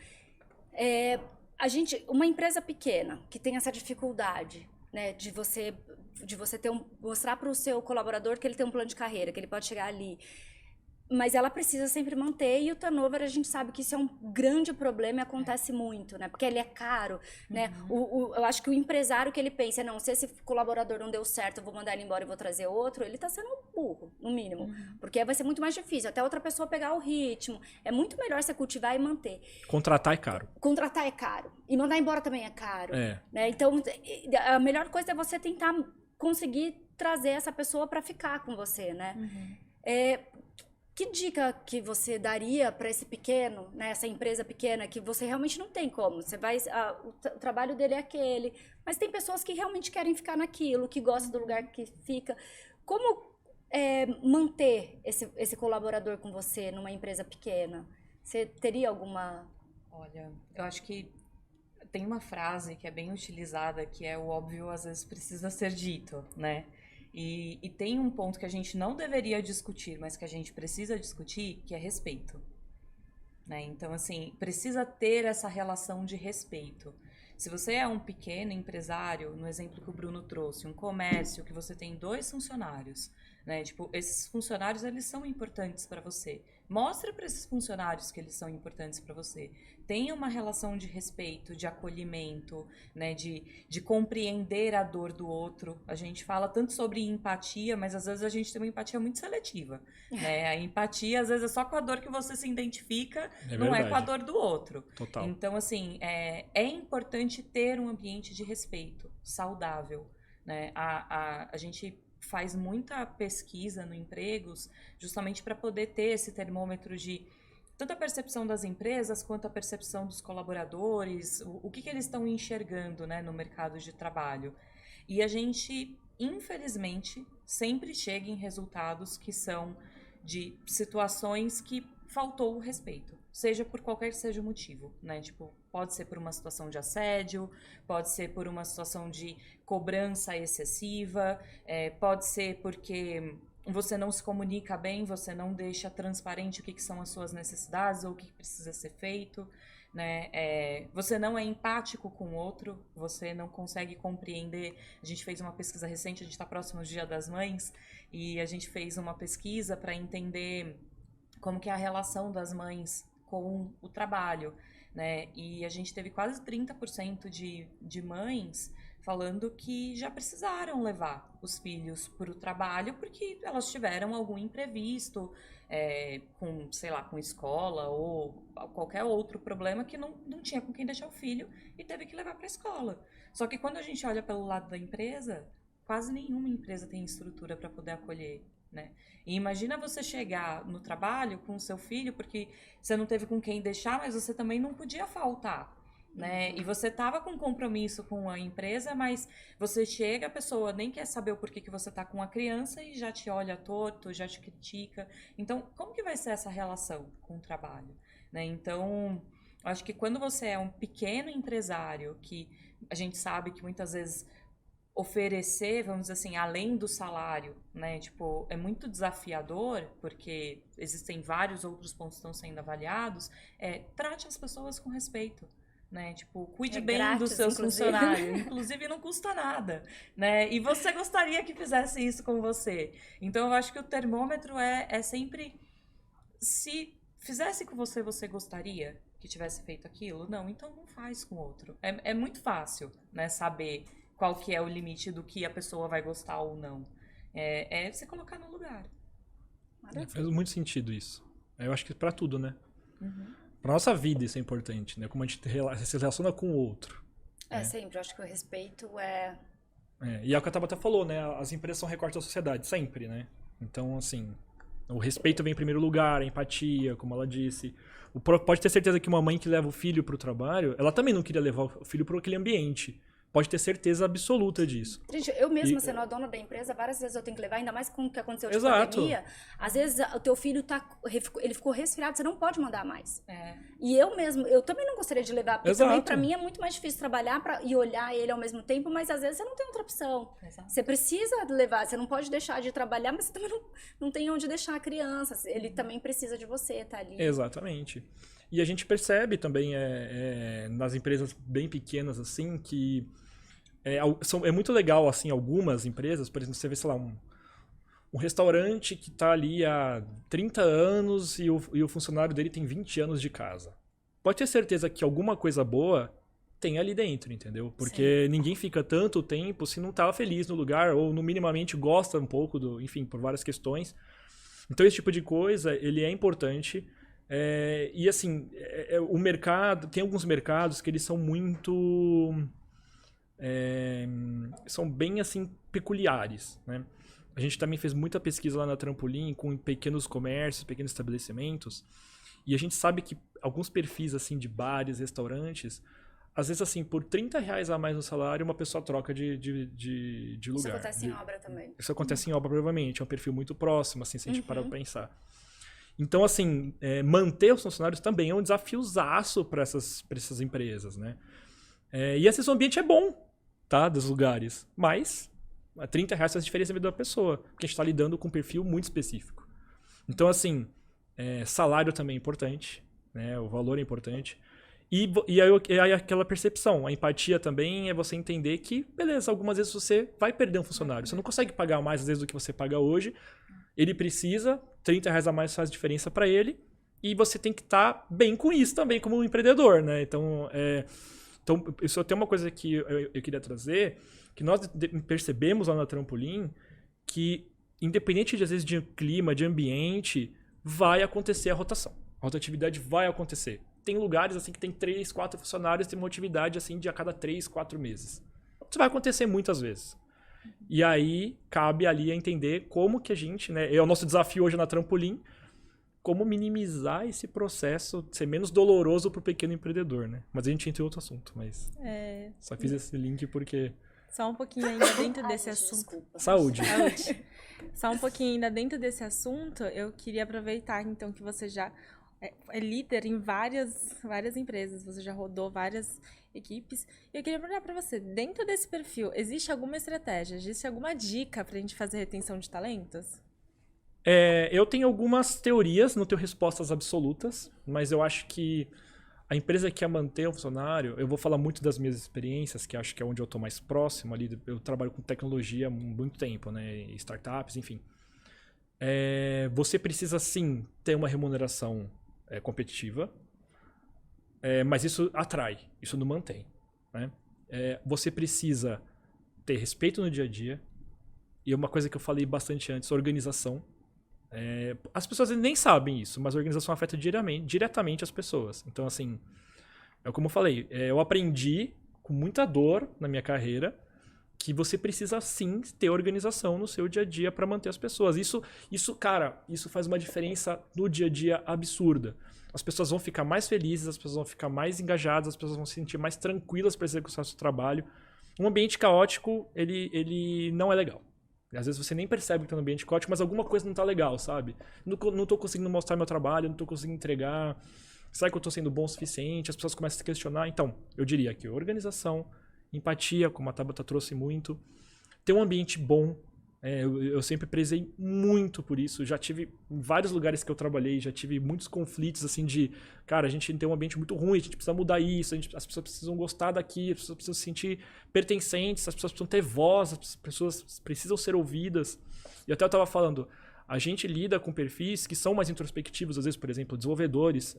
uma empresa pequena que tem essa dificuldade, né, de você mostrar para o seu colaborador que ele tem um plano de carreira, que ele pode chegar ali, mas ela precisa sempre manter, e o turnover a gente sabe que isso é um grande problema e acontece muito, né? Porque ele é caro, né? Eu acho que o empresário que ele pensa, não, se esse colaborador não deu certo, eu vou mandar ele embora e vou trazer outro, ele tá sendo burro, no mínimo. Porque vai ser muito mais difícil, até outra pessoa pegar o ritmo. É muito melhor você cultivar e manter. Contratar é caro. Contratar é caro. E mandar embora também é caro. É. Né? Então, a melhor coisa é você tentar conseguir trazer essa pessoa para ficar com você, né? Que dica que você daria para esse pequeno, né, essa empresa pequena, que você realmente não tem como? Você vai, o trabalho dele é aquele, mas tem pessoas que realmente querem ficar naquilo, que gostam do lugar que fica. Como manter esse colaborador com você numa empresa pequena? Você teria alguma... Olha, eu acho que tem uma frase que é bem utilizada, que é o óbvio às vezes precisa ser dito, né? E tem um ponto que a gente não deveria discutir, mas que a gente precisa discutir, que é respeito. Né? Então, assim, precisa ter essa relação de respeito. Se você é um pequeno empresário, no exemplo que o Bruno trouxe, um comércio que você tem 2 funcionários, né? Tipo, esses funcionários, eles são importantes para você. Mostra para esses funcionários que eles são importantes para você. Tenha uma relação de respeito, de acolhimento, né? De compreender a dor do outro. A gente fala tanto sobre empatia, mas às vezes a gente tem uma empatia muito seletiva. Né? A empatia, às vezes, é só com a dor que você se identifica, não é com a dor do outro. Total. Então, assim, é importante ter um ambiente de respeito, saudável. Né? A gente faz muita pesquisa no Empregos justamente para poder ter esse termômetro de tanto a percepção das empresas quanto a percepção dos colaboradores, o que eles estão enxergando, né, no mercado de trabalho. E a gente, infelizmente, sempre chega em resultados que são de situações que faltou o respeito, seja por qualquer que seja o motivo, né? Tipo, pode ser por uma situação de assédio, pode ser por uma situação de cobrança excessiva, pode ser porque você não se comunica bem, você não deixa transparente o que são as suas necessidades ou o que precisa ser feito, né? Você não é empático com o outro, você não consegue compreender. A gente fez uma pesquisa recente, a gente está próximo do Dia das Mães, e a gente fez uma pesquisa para entender como que é a relação das mães com o trabalho, né? E a gente teve quase 30% de mães falando que já precisaram levar os filhos para o trabalho porque elas tiveram algum imprevisto, com, sei lá, com escola ou qualquer outro problema que não tinha com quem deixar o filho e teve que levar para a escola. Só que quando a gente olha pelo lado da empresa, quase nenhuma empresa tem estrutura para poder acolher. Né? E imagina você chegar no trabalho com o seu filho porque você não teve com quem deixar, mas você também não podia faltar, né? E você tava com compromisso com a empresa, mas você chega, a pessoa nem quer saber o porquê que você tá com a criança e já te olha torto, já te critica. Então, como que vai ser essa relação com o trabalho? Né? Então, acho que quando você é um pequeno empresário, que a gente sabe que muitas vezes oferecer, vamos dizer assim, além do salário, né? Tipo, é muito desafiador, porque existem vários outros pontos que estão sendo avaliados. Trate as pessoas com respeito, né? Tipo, cuide bem grátis, dos seus inclusive. funcionários. Inclusive, não custa nada, né? E você gostaria que fizesse isso com você. Então, eu acho que o termômetro é sempre... Se fizesse com você, você gostaria que tivesse feito aquilo? Não, então não faz com outro. É muito fácil, né? Saber qual que é o limite do que a pessoa vai gostar ou não. É você colocar no lugar. Faz muito sentido isso. Eu acho que pra tudo, né? Pra nossa vida isso é importante, né? Como a gente se relaciona com o outro. Sempre. Eu acho que o respeito E é o que a Tabata falou, né? As empresas são recorte da sociedade, sempre, né? Então, assim, O respeito vem em primeiro lugar, a empatia, como ela disse. Pode ter certeza que uma mãe que leva o filho para o trabalho, ela também não queria levar o filho para aquele ambiente. Pode ter certeza absoluta disso. Gente, eu mesma sendo a dona da empresa, várias vezes eu tenho que levar, ainda mais com o que aconteceu de Exato. pandemia. Às vezes o teu filho ele ficou resfriado, você não pode mandar mais. É. E eu também não gostaria de levar, porque Exato. também pra mim é muito mais difícil trabalhar e olhar ele ao mesmo tempo, mas às vezes você não tem outra opção. Exato. Você precisa levar, você não pode deixar de trabalhar, mas você também não tem onde deixar a criança. Ele também precisa de você, tá ali. Exatamente. E a gente percebe também nas empresas bem pequenas, assim, que é muito legal, assim, algumas empresas, por exemplo, você vê, sei lá, um restaurante que está ali há 30 anos e o funcionário dele tem 20 anos de casa. Pode ter certeza que alguma coisa boa tem ali dentro, entendeu? Porque ninguém fica tanto tempo se não tá feliz no lugar ou no minimamente gosta um pouco enfim, por várias questões. Então esse tipo de coisa, ele é importante. E assim, o mercado, tem alguns mercados que eles são muito... são bem assim peculiares, né? A gente também fez muita pesquisa lá na Trampolim com pequenos comércios, pequenos estabelecimentos, e a gente sabe que alguns perfis assim de bares, restaurantes, às vezes assim por R$30 a mais no salário uma pessoa troca de lugar. Isso acontece em obra também. Isso acontece em obra provavelmente, é um perfil muito próximo, assim, se a gente parar pra pensar. Então, assim, manter os funcionários também é um desafiozaço para essas empresas, né? E esse ambiente é bom, tá? Dos lugares. Mas R$30 faz diferença na vida da pessoa, porque a gente está lidando com um perfil muito específico. Então, assim, salário também é importante, né? O valor é importante. E aí aquela percepção, a empatia também é você entender que, beleza, algumas vezes você vai perder um funcionário. Você não consegue pagar mais, às vezes, do que você paga hoje. Ele precisa, R$30 a mais faz diferença para ele. E você tem que estar bem com isso também, como um empreendedor, né? Então, isso tem uma coisa que eu queria trazer, que nós percebemos lá na Trampolim, que independente, às vezes, de clima, de ambiente, vai acontecer a rotação. A rotatividade vai acontecer. Tem lugares assim que tem 3, 4 funcionários, tem uma atividade assim de a cada 3, 4 meses. Isso vai acontecer muitas vezes. E aí, cabe ali a entender como que a gente, né? É o nosso desafio hoje na Trampolim, como minimizar esse processo, ser menos doloroso para o pequeno empreendedor, né? Mas a gente entra em outro assunto, mas só fiz esse link porque... Só um pouquinho ainda dentro desse gente, assunto. desculpa. Saúde. Só um pouquinho ainda dentro desse assunto, eu queria aproveitar então que você já é líder em várias empresas, você já rodou várias equipes. E eu queria perguntar para você, dentro desse perfil, existe alguma estratégia, existe alguma dica para a gente fazer retenção de talentos? Eu tenho algumas teorias, não tenho respostas absolutas, mas eu acho que a empresa que quer manter o funcionário, eu vou falar muito das minhas experiências, que acho que é onde eu estou mais próximo ali, eu trabalho com tecnologia há muito tempo, né, startups, enfim. Você precisa sim ter uma remuneração competitiva, mas isso atrai, isso não mantém, né? Você precisa ter respeito no dia a dia, e uma coisa que eu falei bastante antes, organização. As pessoas nem sabem isso, mas a organização afeta diretamente as pessoas. Então, assim, como eu falei, eu aprendi com muita dor na minha carreira que você precisa, sim, ter organização no seu dia a dia para manter as pessoas. Isso, cara, isso faz uma diferença no dia a dia absurda. As pessoas vão ficar mais felizes, as pessoas vão ficar mais engajadas, as pessoas vão se sentir mais tranquilas para executar o seu trabalho. Um ambiente caótico, ele não é legal. Às vezes você nem percebe que está no ambiente caótico, mas alguma coisa não está legal, sabe? Não estou conseguindo mostrar meu trabalho, não estou conseguindo entregar. Será que eu estou sendo bom o suficiente? As pessoas começam a se questionar. Então, eu diria que organização, empatia, como a Tabata trouxe muito, ter um ambiente bom. Eu sempre prezei muito por isso. Já tive em vários lugares que eu trabalhei, já tive muitos conflitos assim de, cara, a gente tem um ambiente muito ruim, a gente precisa mudar isso, as pessoas precisam gostar daqui, as pessoas precisam se sentir pertencentes, as pessoas precisam ter voz, as pessoas precisam ser ouvidas. E até eu estava falando, a gente lida com perfis que são mais introspectivos, às vezes, por exemplo, desenvolvedores.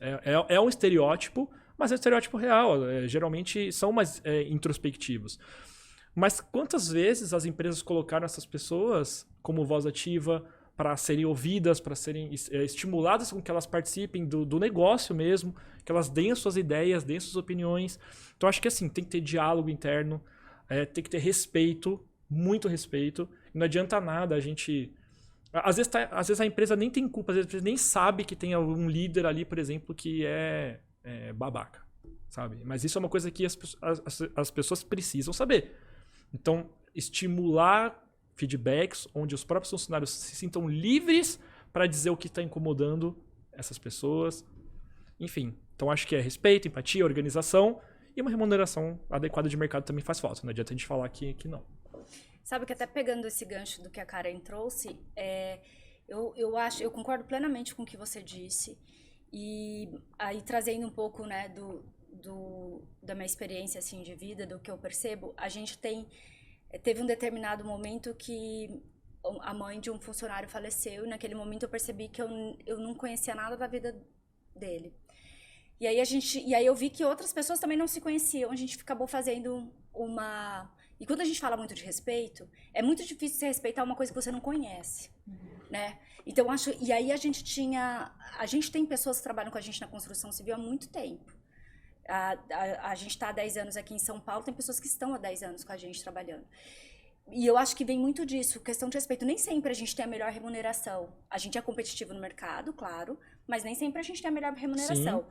É um estereótipo, mas é um estereótipo real. Geralmente são mais introspectivos. Mas quantas vezes as empresas colocaram essas pessoas como voz ativa para serem ouvidas, para serem estimuladas com que elas participem do negócio mesmo, que elas deem as suas ideias, deem as suas opiniões. Então, acho que assim, tem que ter diálogo interno, tem que ter respeito, muito respeito. Não adianta nada a gente Às vezes a empresa nem tem culpa, às vezes a empresa nem sabe que tem um líder ali, por exemplo, que é babaca, sabe? Mas isso é uma coisa que as pessoas precisam saber. Então, estimular feedbacks onde os próprios funcionários se sintam livres para dizer o que está incomodando essas pessoas. Enfim, então acho que é respeito, empatia, organização e uma remuneração adequada de mercado também faz falta. Não adianta a gente falar que não. Sabe que até pegando esse gancho do que a Karen trouxe, eu concordo plenamente com o que você disse. E aí trazendo um pouco, né, da minha experiência assim, de vida, do que eu percebo, a gente teve um determinado momento que a mãe de um funcionário faleceu, e naquele momento eu percebi que eu não conhecia nada da vida dele. E aí eu vi que outras pessoas também não se conheciam, a gente acabou fazendo uma... E quando a gente fala muito de respeito, é muito difícil você respeitar uma coisa que você não conhece, né? Então, e aí a gente tem pessoas que trabalham com a gente na construção civil há muito tempo. A gente está há 10 anos aqui em São Paulo, tem pessoas que estão há 10 anos com a gente trabalhando. E eu acho que vem muito disso, questão de respeito. Nem sempre a gente tem a melhor remuneração. A gente é competitivo no mercado, claro, mas nem sempre a gente tem a melhor remuneração.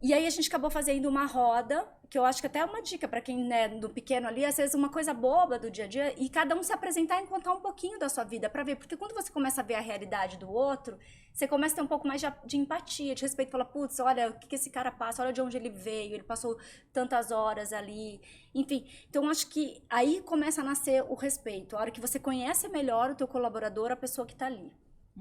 E aí a gente acabou fazendo uma roda, que eu acho que até é uma dica para quem é do pequeno ali, às vezes uma coisa boba do dia a dia, e cada um se apresentar e contar um pouquinho da sua vida para ver, porque quando você começa a ver a realidade do outro, você começa a ter um pouco mais de empatia, de respeito, fala, putz, olha o que esse cara passa, olha de onde ele veio, ele passou tantas horas ali, enfim. Então acho que aí começa a nascer o respeito, a hora que você conhece melhor o teu colaborador, a pessoa que está ali.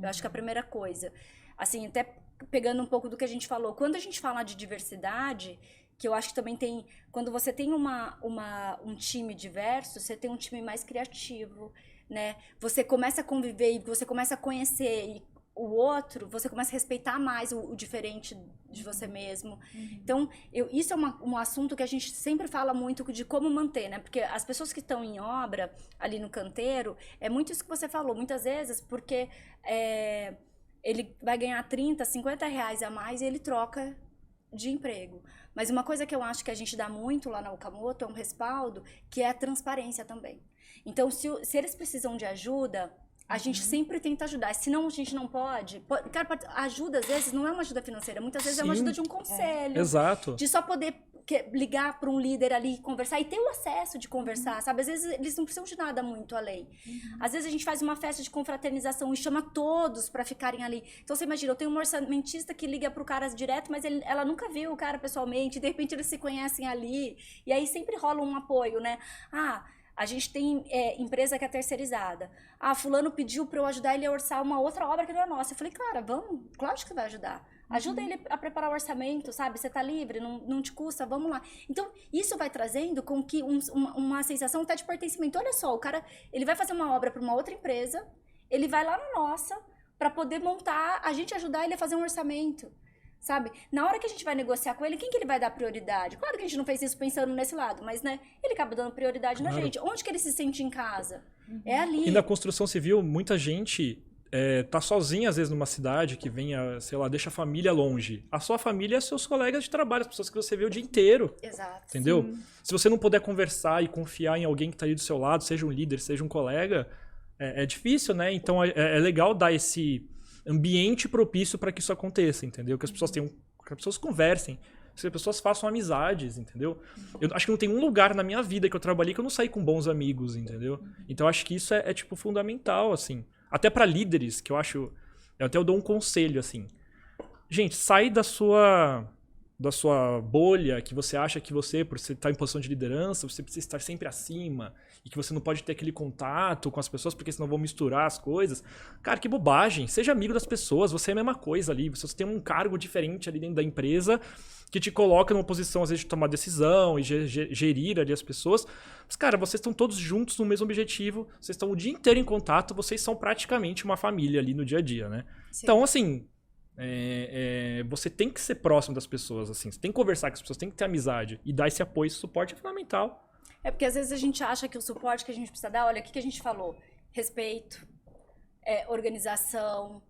Eu acho que é a primeira coisa. Assim, até pegando um pouco do que a gente falou, quando a gente fala de diversidade, que eu acho que também tem, quando você tem um time diverso, você tem um time mais criativo, né? Você começa a conviver e você começa a conhecer o outro, você começa a respeitar mais o diferente de você mesmo. Então, isso é um assunto que a gente sempre fala muito de como manter, né? Porque as pessoas que estão em obra, ali no canteiro, é muito isso que você falou, muitas vezes, porque ele vai ganhar 30, 50 reais a mais e ele troca de emprego. Mas uma coisa que eu acho que a gente dá muito lá na Okamoto é um respaldo, que é a transparência também. Então, se eles precisam de ajuda, a gente sempre tenta ajudar. Senão a gente não pode. Cara, ajuda, às vezes, não é uma ajuda financeira. Muitas vezes é uma ajuda de um conselho. Exato. De só poder ligar para um líder ali e conversar. E ter o acesso de conversar, sabe? Às vezes eles não precisam de nada muito além. Às vezes a gente faz uma festa de confraternização e chama todos para ficarem ali. Então você imagina, eu tenho um orçamentista que liga pro cara direto, mas ela nunca viu o cara pessoalmente. De repente eles se conhecem ali. E aí sempre rola um apoio, né? A gente tem empresa que é terceirizada. Fulano pediu para eu ajudar ele a orçar uma outra obra que não é nossa. Eu falei, cara, vamos, claro que vai ajudar. Ajuda ele a preparar o orçamento, sabe? Você tá livre, não te custa, vamos lá. Então, isso vai trazendo com que uma sensação até de pertencimento. Olha só, o cara, ele vai fazer uma obra para uma outra empresa, ele vai lá na nossa para poder montar, a gente ajudar ele a fazer um orçamento. Sabe? Na hora que a gente vai negociar com ele, quem que ele vai dar prioridade? Claro que a gente não fez isso pensando nesse lado, mas, né, ele acaba dando prioridade na gente. Onde que ele se sente em casa? É ali. E na construção civil, muita gente tá sozinha, às vezes, numa cidade que venha, sei lá, deixa a família longe. A sua família é seus colegas de trabalho, as pessoas que você vê o dia inteiro. Exato. Entendeu? Se você não puder conversar e confiar em alguém que tá ali do seu lado, seja um líder, seja um colega, é difícil, né? Então, é legal dar esse ambiente propício para que isso aconteça, entendeu? Que as pessoas que as pessoas conversem, que as pessoas façam amizades, entendeu? Eu acho que não tem um lugar na minha vida que eu trabalhei que eu não saí com bons amigos, entendeu? Então acho que isso é tipo fundamental, assim. Até para líderes, que eu acho, eu dou um conselho, assim. Gente, sai da sua bolha, que você acha que você, por você estar em posição de liderança, você precisa estar sempre acima e que você não pode ter aquele contato com as pessoas porque senão vão misturar as coisas. Cara, que bobagem. Seja amigo das pessoas, você é a mesma coisa ali. Você tem um cargo diferente ali dentro da empresa que te coloca numa posição, às vezes, de tomar decisão e gerir ali as pessoas. Mas, cara, vocês estão todos juntos no mesmo objetivo, vocês estão o dia inteiro em contato, vocês são praticamente uma família ali no dia a dia, né? Sim. Então, assim, você tem que ser próximo das pessoas, assim, você tem que conversar com as pessoas, tem que ter amizade e dar esse apoio, esse suporte é fundamental. É porque às vezes a gente acha que o suporte que a gente precisa dar, olha, o que a gente falou? Respeito, organização,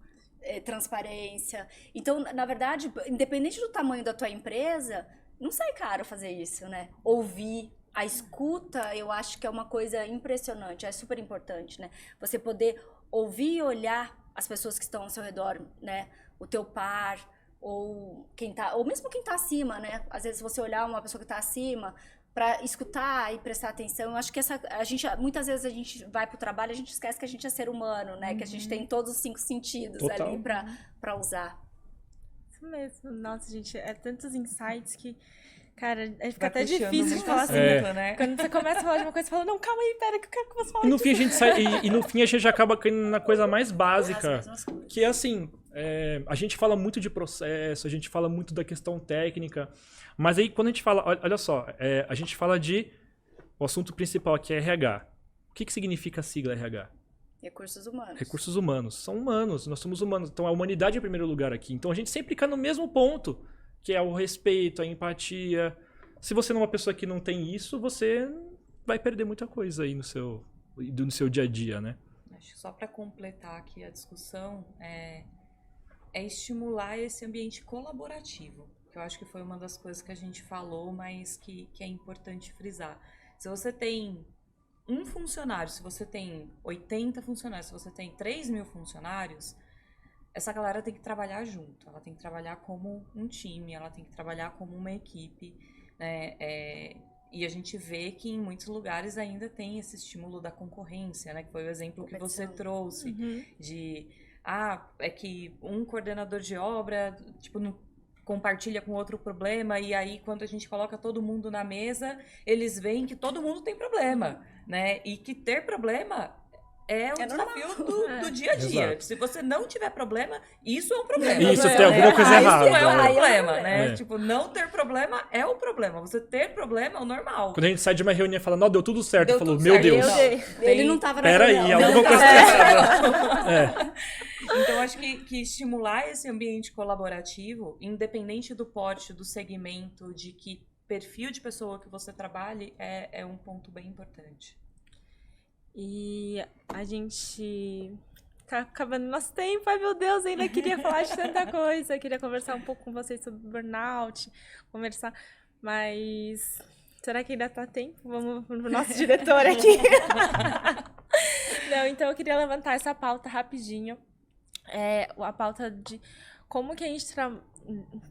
transparência. Então, na verdade, independente do tamanho da tua empresa, não sai caro fazer isso, né? Ouvir. A escuta, eu acho que é uma coisa impressionante, é super importante, né? Você poder ouvir e olhar as pessoas que estão ao seu redor, né? O teu par, ou mesmo quem tá acima, né? Às vezes você olhar uma pessoa que tá acima, para escutar e prestar atenção. Eu acho que muitas vezes a gente vai pro trabalho, a gente esquece que a gente é ser humano, né? Que a gente tem todos os 5 sentidos Total. ali para usar. Isso mesmo. Nossa, gente, é tantos insights que, cara, fica Vai até puxando difícil de muito falar assunto, assim. né? Quando você começa a falar de uma coisa, você fala, não, calma aí, pera, que eu quero que você fale E no disso. fim a gente sai, e no fim a gente acaba caindo na coisa mais As básica, mesmas coisas. que é assim, a gente fala muito de processo, a gente fala muito da questão técnica, mas aí quando a gente fala, olha só, a gente fala o assunto principal aqui é RH. O que significa a sigla RH? Recursos humanos. Recursos humanos. São humanos, nós somos humanos. Então a humanidade é em primeiro lugar aqui. Então a gente sempre fica no mesmo ponto, que é o respeito, a empatia. Se você não é uma pessoa que não tem isso, você vai perder muita coisa aí no seu dia a dia, né? Acho que só para completar aqui a discussão, é estimular esse ambiente colaborativo, que eu acho que foi uma das coisas que a gente falou, mas que é importante frisar. Se você tem um funcionário, se você tem 80 funcionários, se você tem 3.000 funcionários, essa galera tem que trabalhar junto, ela tem que trabalhar como um time, ela tem que trabalhar como uma equipe, né? E a gente vê que em muitos lugares ainda tem esse estímulo da concorrência, né? Que foi o exemplo que você trouxe, de é que um coordenador de obra, tipo, não compartilha com outro problema, e aí quando a gente coloca todo mundo na mesa, eles veem que todo mundo tem problema, né? E que ter problema é um desafio do dia a dia. Exato. Se você não tiver problema, isso é um problema. Isso, tem alguma coisa errada. Isso é um né? problema, né? É. Tipo, não ter problema é o problema. Você ter problema é o normal. Quando a gente sai de uma reunião e fala, não, deu tudo certo, Deu eu falo, tudo meu certo. Deus. Ele não tava na Pera aí, reunião. alguma coisa tá errada. Então, acho que estimular esse ambiente colaborativo, independente do porte, do segmento, de que perfil de pessoa que você trabalhe, é um ponto bem importante. E a gente tá acabando nosso tempo. Ai, meu Deus, ainda queria falar de tanta coisa. Queria conversar um pouco com vocês sobre burnout, mas será que ainda tá tempo? Vamos pro nosso diretor aqui. Não, então eu queria levantar essa pauta rapidinho. A pauta de como que a gente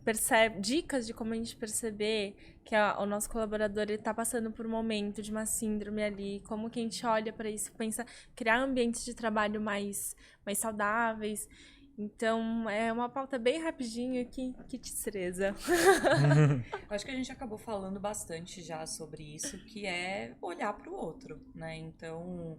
percebe, dicas de como a gente perceber que o nosso colaborador está passando por um momento de uma síndrome ali, como que a gente olha para isso, pensa criar ambientes de trabalho mais saudáveis. Então, é uma pauta bem rapidinho que destreza. Acho que a gente acabou falando bastante já sobre isso, que é olhar para o outro, né? Então,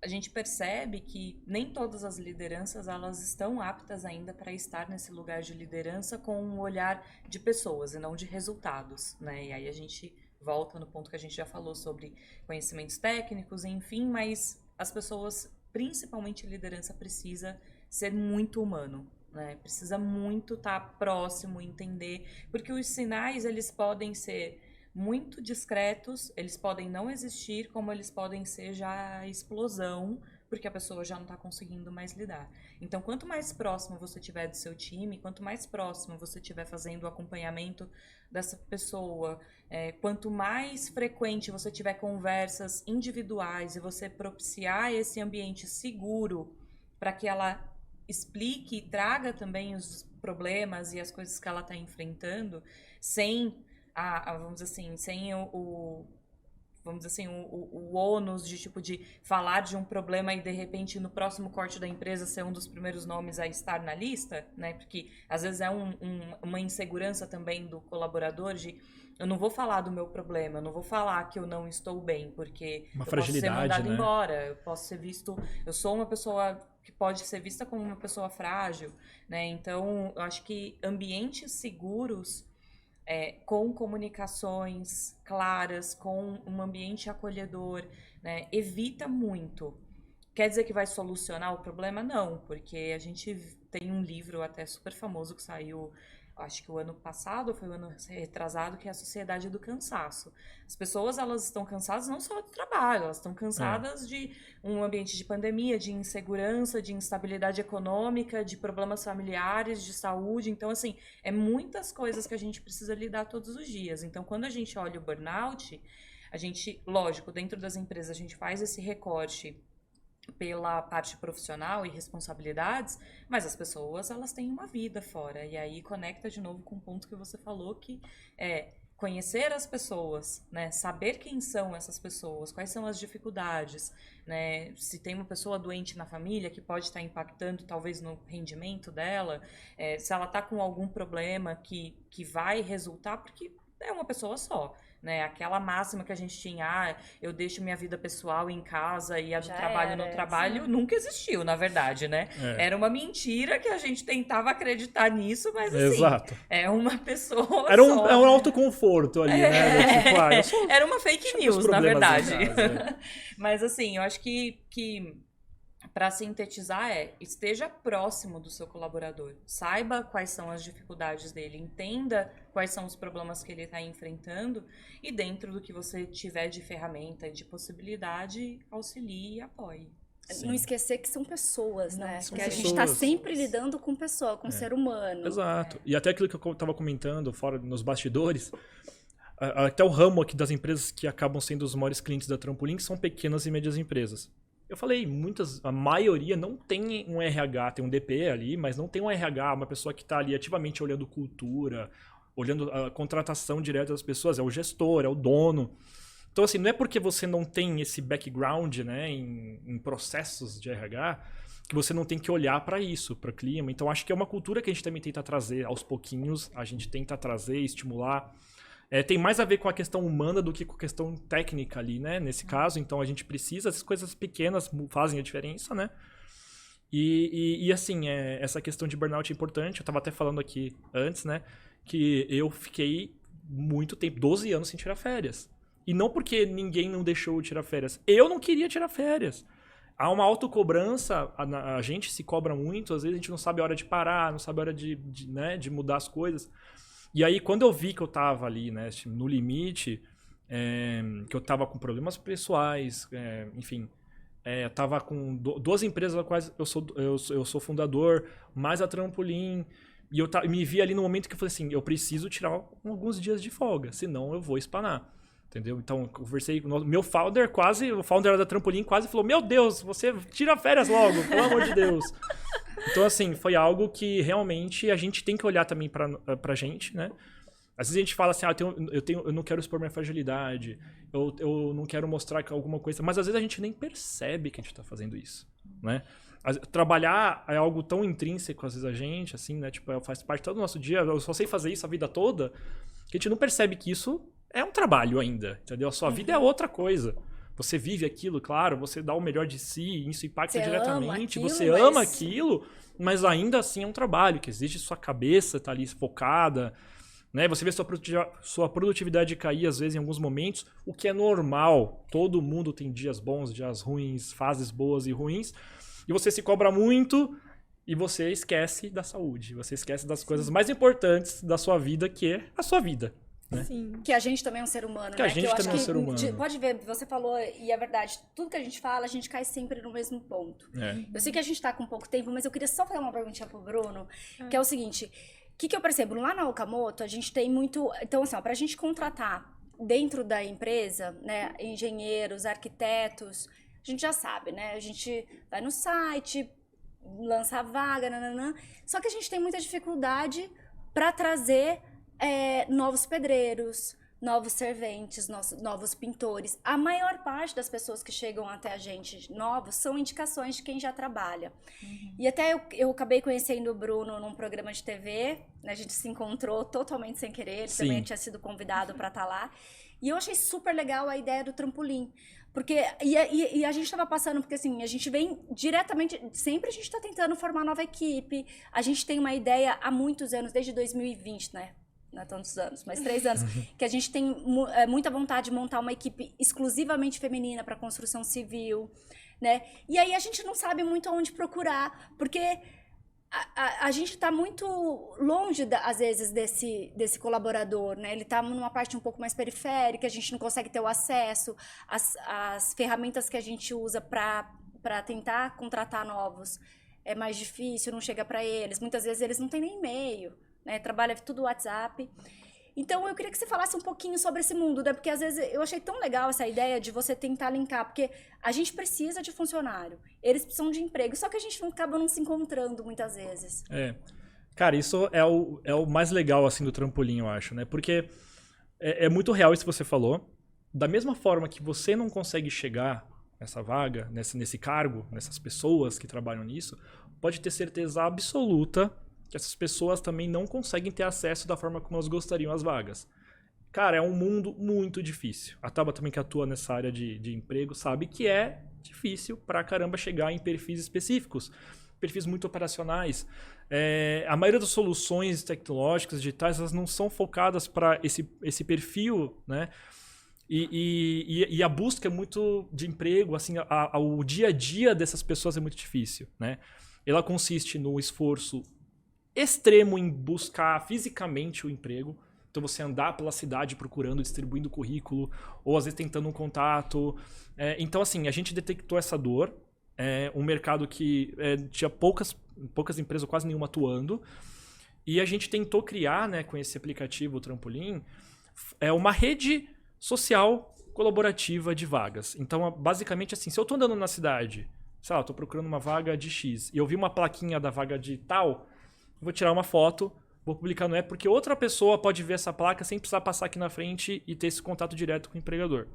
a gente percebe que nem todas as lideranças elas estão aptas ainda para estar nesse lugar de liderança com um olhar de pessoas e não de resultados, né? E aí a gente volta no ponto que a gente já falou sobre conhecimentos técnicos, enfim, mas as pessoas, principalmente a liderança, precisa ser muito humano, né? Precisa muito estar próximo, entender, porque os sinais eles podem ser muito discretos, eles podem não existir, como eles podem ser já a explosão, porque a pessoa já não está conseguindo mais lidar. Então, quanto mais próximo você tiver do seu time, quanto mais próximo você estiver fazendo o acompanhamento dessa pessoa, quanto mais frequente você tiver conversas individuais e você propiciar esse ambiente seguro para que ela explique e traga também os problemas e as coisas que ela está enfrentando, sem vamos dizer assim, sem o ônus de tipo de falar de um problema e de repente no próximo corte da empresa ser um dos primeiros nomes a estar na lista, né? Porque às vezes é uma insegurança também do colaborador de eu não vou falar do meu problema, eu não vou falar que eu não estou bem, porque Uma eu fragilidade, posso ser mandado né? embora, eu posso ser visto, eu sou uma pessoa que pode ser vista como uma pessoa frágil, né? Então, eu acho que ambientes seguros com comunicações claras, com um ambiente acolhedor, né, evita muito. Quer dizer que vai solucionar o problema? Não, porque a gente tem um livro até super famoso que saiu, acho que o ano passado, ou foi o ano retrasado, que é a Sociedade do Cansaço. As pessoas, elas estão cansadas não só do trabalho, elas estão cansadas de um ambiente de pandemia, de insegurança, de instabilidade econômica, de problemas familiares, de saúde. Então, assim, é muitas coisas que a gente precisa lidar todos os dias. Então, quando a gente olha o burnout, a gente, lógico, dentro das empresas, a gente faz esse recorte pela parte profissional e responsabilidades, mas as pessoas, elas têm uma vida fora. E aí conecta de novo com o ponto que você falou, que é conhecer as pessoas, né? Saber quem são essas pessoas, quais são as dificuldades, né? Se tem uma pessoa doente na família que pode estar impactando talvez no rendimento dela, se ela está com algum problema que vai resultar, porque é uma pessoa só. Né? Aquela máxima que a gente tinha, eu deixo minha vida pessoal em casa e a do trabalho no trabalho, nunca existiu, na verdade, né? Era uma mentira que a gente tentava acreditar nisso, mas assim, Exato. é uma pessoa era só. É um autoconforto ali, né? Tipo, era uma fake news, na verdade. Casa, Mas assim, eu acho que para sintetizar esteja próximo do seu colaborador, saiba quais são as dificuldades dele, entenda quais são os problemas que ele está enfrentando e dentro do que você tiver de ferramenta e de possibilidade, auxilie e apoie. Sim. Não esquecer que são pessoas, né? São que pessoas. A gente está sempre lidando com pessoa, com ser humano. Exato. E até aquilo que eu estava comentando fora nos bastidores, até o ramo aqui das empresas que acabam sendo os maiores clientes da Trampolim, que são pequenas e médias empresas. Eu falei, a maioria não tem um RH, tem um DP ali, mas não tem um RH, uma pessoa que está ali ativamente olhando cultura, olhando a contratação direta das pessoas, é o gestor, é o dono. Então, assim, não é porque você não tem esse background, né, em processos de RH, que você não tem que olhar para isso, para o clima. Então, acho que é uma cultura que a gente também tenta trazer aos pouquinhos, a gente tenta trazer, estimular. Tem mais a ver com a questão humana do que com a questão técnica ali, né? Nesse caso, então a gente precisa, essas coisas pequenas fazem a diferença, né? E assim, essa questão de burnout é importante. Eu estava até falando aqui antes, né? Que eu fiquei muito tempo, 12 anos sem tirar férias. E não porque ninguém não deixou eu tirar férias. Eu não queria tirar férias. Há uma autocobrança, a gente se cobra muito, às vezes a gente não sabe a hora de parar, não sabe a hora de mudar as coisas. E aí, quando eu vi que eu tava ali, né, no limite, que eu tava com problemas pessoais, enfim, eu tava com 2 empresas das quais eu sou fundador, mais a Trampolim, e eu me vi ali no momento que eu falei assim, eu preciso tirar alguns dias de folga, senão eu vou espanar. Entendeu? Então, conversei com o founder da Trampolim quase falou, meu Deus, você tira férias logo, pelo amor de Deus. Então, assim, foi algo que realmente a gente tem que olhar também pra gente, né? Às vezes a gente fala assim, eu não quero expor minha fragilidade, eu não quero mostrar alguma coisa, mas às vezes a gente nem percebe que a gente tá fazendo isso, né? Trabalhar é algo tão intrínseco, às vezes, a gente, assim, né? Tipo, faz parte todo do nosso dia, eu só sei fazer isso a vida toda, que a gente não percebe que isso é um trabalho ainda, entendeu? A sua vida é outra coisa. Você vive aquilo, claro, você dá o melhor de si, isso impacta diretamente, você ama aquilo, mas ainda assim é um trabalho, que exige sua cabeça tá ali focada, né? Você vê sua produtividade cair, às vezes, em alguns momentos, o que é normal. Todo mundo tem dias bons, dias ruins, fases boas e ruins, e você se cobra muito e você esquece da saúde, você esquece das coisas mais importantes da sua vida, que é a sua vida. Né? Sim. Que a gente também é um ser humano, que né? A gente também é um ser humano. Pode ver, você falou, e é verdade, tudo que a gente fala, a gente cai sempre no mesmo ponto. Eu sei que a gente tá com pouco tempo, mas eu queria só fazer uma perguntinha pro Bruno, que é o seguinte, o que eu percebo? Lá na Okamoto, a gente tem muito... Então, assim, ó, pra gente contratar dentro da empresa, né, engenheiros, arquitetos, a gente já sabe, né? A gente vai no site, lança a vaga, nananã. Só que a gente tem muita dificuldade para trazer novos pedreiros, novos serventes, novos pintores. A maior parte das pessoas que chegam até a gente novos são indicações de quem já trabalha. E até eu acabei conhecendo o Bruno num programa de TV, né? A gente se encontrou totalmente sem querer, ele também tinha sido convidado para estar lá. E eu achei super legal a ideia do trampolim. Porque, e a gente estava passando, porque assim, a gente vem diretamente, sempre a gente está tentando formar nova equipe, a gente tem uma ideia há muitos anos, desde 2020, né? Não é tantos anos, mas 3 anos, que a gente tem muita vontade de montar uma equipe exclusivamente feminina para construção civil, né? E aí a gente não sabe muito aonde procurar, porque a gente está muito longe, às vezes, desse colaborador, né? Ele está numa parte um pouco mais periférica, a gente não consegue ter o acesso às ferramentas que a gente usa para tentar contratar novos. É mais difícil, não chega para eles. Muitas vezes eles não têm nem e-mail, né? Trabalha tudo WhatsApp. Então, eu queria que você falasse um pouquinho sobre esse mundo, né? Porque às vezes eu achei tão legal essa ideia de você tentar linkar, porque a gente precisa de funcionário, eles precisam de emprego, só que a gente não acaba não se encontrando muitas vezes. Cara, isso é o mais legal, assim, do trampolim, eu acho, né? Porque é muito real isso que você falou. Da mesma forma que você não consegue chegar nessa vaga, nesse cargo, nessas pessoas que trabalham nisso, pode ter certeza absoluta que essas pessoas também não conseguem ter acesso da forma como elas gostariam às vagas. Cara, é um mundo muito difícil. A Taba também, que atua nessa área de emprego, sabe que é difícil pra caramba chegar em perfis específicos, perfis muito operacionais. A maioria das soluções tecnológicas, digitais, elas não são focadas para esse perfil, né? E a busca é muito de emprego, assim, o dia a dia dessas pessoas é muito difícil, né? Ela consiste no esforço extremo em buscar fisicamente o emprego. Então, você andar pela cidade procurando, distribuindo currículo, ou às vezes tentando um contato. Então, assim, a gente detectou essa dor. Um mercado que tinha poucas empresas, quase nenhuma atuando. E a gente tentou criar, né, com esse aplicativo, o Trampolim, uma rede social colaborativa de vagas. Então, basicamente, assim, se eu estou andando na cidade, sei lá, estou procurando uma vaga de X, e eu vi uma plaquinha da vaga de tal, eu vou tirar uma foto, vou publicar no app, porque outra pessoa pode ver essa placa sem precisar passar aqui na frente e ter esse contato direto com o empregador.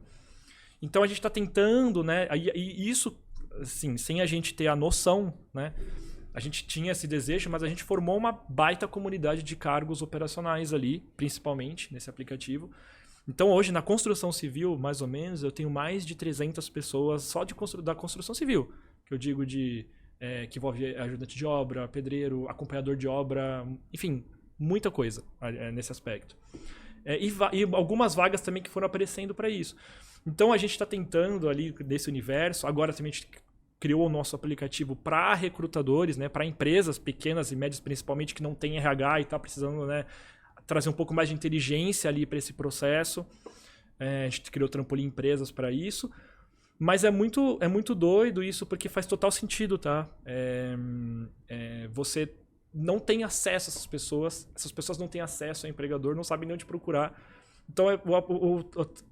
Então, a gente está tentando, né, e isso, assim, sem a gente ter a noção, né, a gente tinha esse desejo, mas a gente formou uma baita comunidade de cargos operacionais ali, principalmente nesse aplicativo. Então, hoje, na construção civil, mais ou menos, eu tenho mais de 300 pessoas só da construção civil. Que eu digo que envolve ajudante de obra, pedreiro, acompanhador de obra, enfim, muita coisa nesse aspecto. E algumas vagas também que foram aparecendo para isso. Então, a gente está tentando ali, nesse universo, agora também a gente criou o nosso aplicativo para recrutadores, né, para empresas pequenas e médias, principalmente, que não tem RH e está precisando, né, trazer um pouco mais de inteligência ali para esse processo. A gente criou Trampolim Empresas para isso. Mas é muito doido isso, porque faz total sentido, tá? Você não tem acesso a essas pessoas não têm acesso ao empregador, não sabem nem onde procurar. Então,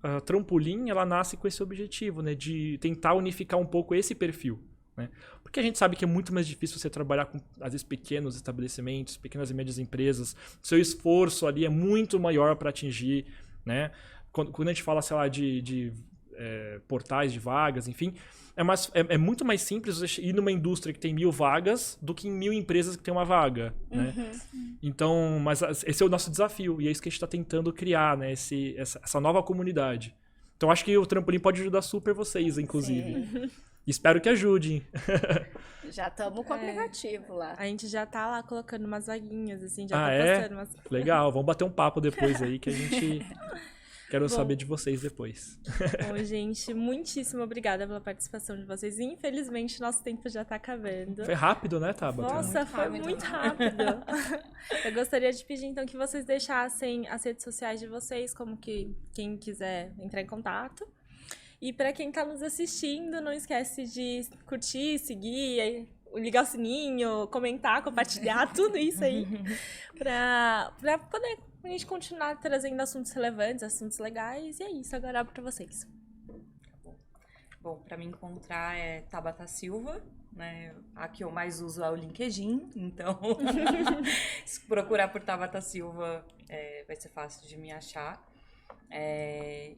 a Trampolim, ela nasce com esse objetivo, né? De tentar unificar um pouco esse perfil. Né? Porque a gente sabe que é muito mais difícil você trabalhar com, às vezes, pequenos estabelecimentos, pequenas e médias empresas. Seu esforço ali é muito maior para atingir, né? Quando a gente fala, sei lá, de portais de vagas, enfim, é muito mais simples você ir numa indústria que tem 1000 vagas do que em 1000 empresas que tem uma vaga, né? Então, mas esse é o nosso desafio e é isso que a gente está tentando criar, né? Essa nova comunidade. Então, acho que o Trampolim pode ajudar super vocês, inclusive. Sim. Espero que ajudem. Já estamos com o aplicativo lá. A gente já tá lá colocando umas vaguinhas, assim, já tá postando umas... Legal, vamos bater um papo depois aí que a gente... Quero saber de vocês depois. Bom, gente, muitíssimo obrigada pela participação de vocês. Infelizmente, nosso tempo já tá acabando. Foi rápido, né, Tabata? Nossa, foi muito rápido. Eu gostaria de pedir, então, que vocês deixassem as redes sociais de vocês, como que quem quiser entrar em contato. E para quem tá nos assistindo, não esquece de curtir, seguir, ligar o sininho, comentar, compartilhar, tudo isso aí. Pra poder... a gente continuar trazendo assuntos relevantes, assuntos legais, e é isso, agora abro para vocês. Bom, para me encontrar é Tabata Silva, né? A que eu mais uso é o LinkedIn, então se procurar por Tabata Silva vai ser fácil de me achar.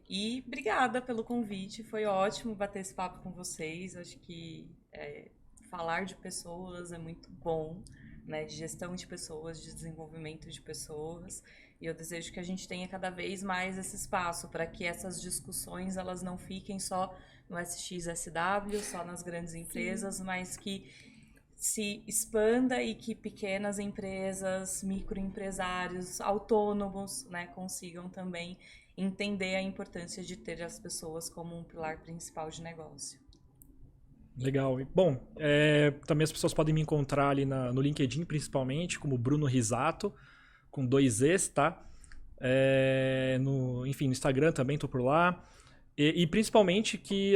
E obrigada pelo convite, foi ótimo bater esse papo com vocês, acho que falar de pessoas é muito bom, né? De gestão de pessoas, de desenvolvimento de pessoas. E eu desejo que a gente tenha cada vez mais esse espaço para que essas discussões elas não fiquem só no SXSW, só nas grandes empresas, Sim. mas que se expanda e que pequenas empresas, microempresários, autônomos, né, consigam também entender a importância de ter as pessoas como um pilar principal de negócio. Legal. Bom, também as pessoas podem me encontrar ali no LinkedIn, principalmente, como Bruno Risato, com 2 Es, tá? Enfim, no Instagram também tô por lá. E principalmente que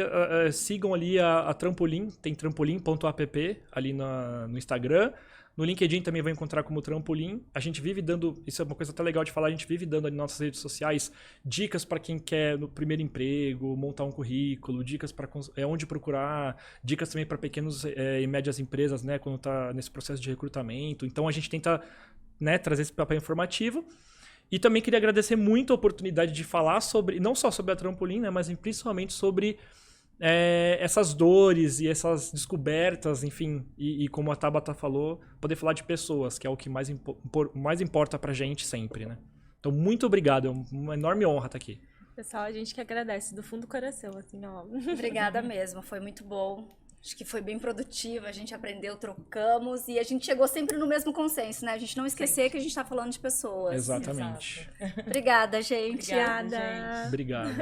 sigam ali a Trampolim, tem trampolim.app ali no Instagram. No LinkedIn também vai encontrar como Trampolim. A gente vive dando, isso é uma coisa até legal de falar, a gente vive dando ali nas nossas redes sociais dicas para quem quer no primeiro emprego, montar um currículo, dicas para onde procurar, dicas também para pequenas e médias empresas, né, quando está nesse processo de recrutamento. Então a gente tenta, né, trazer esse papel informativo. E também queria agradecer muito a oportunidade de falar sobre, não só sobre a Trampolim, né, mas principalmente sobre essas dores e essas descobertas, enfim, e como a Tabata falou, poder falar de pessoas, que é o que mais importa pra gente sempre, né? Então, muito obrigado, é uma enorme honra estar aqui. Pessoal, a gente que agradece do fundo do coração, assim, ó. Obrigada mesmo, foi muito bom. Acho que foi bem produtivo, a gente aprendeu, trocamos e a gente chegou sempre no mesmo consenso, né? A gente não esquecer que a gente tá falando de pessoas. Exatamente. Exato. Obrigada, gente. Obrigada. Obrigado.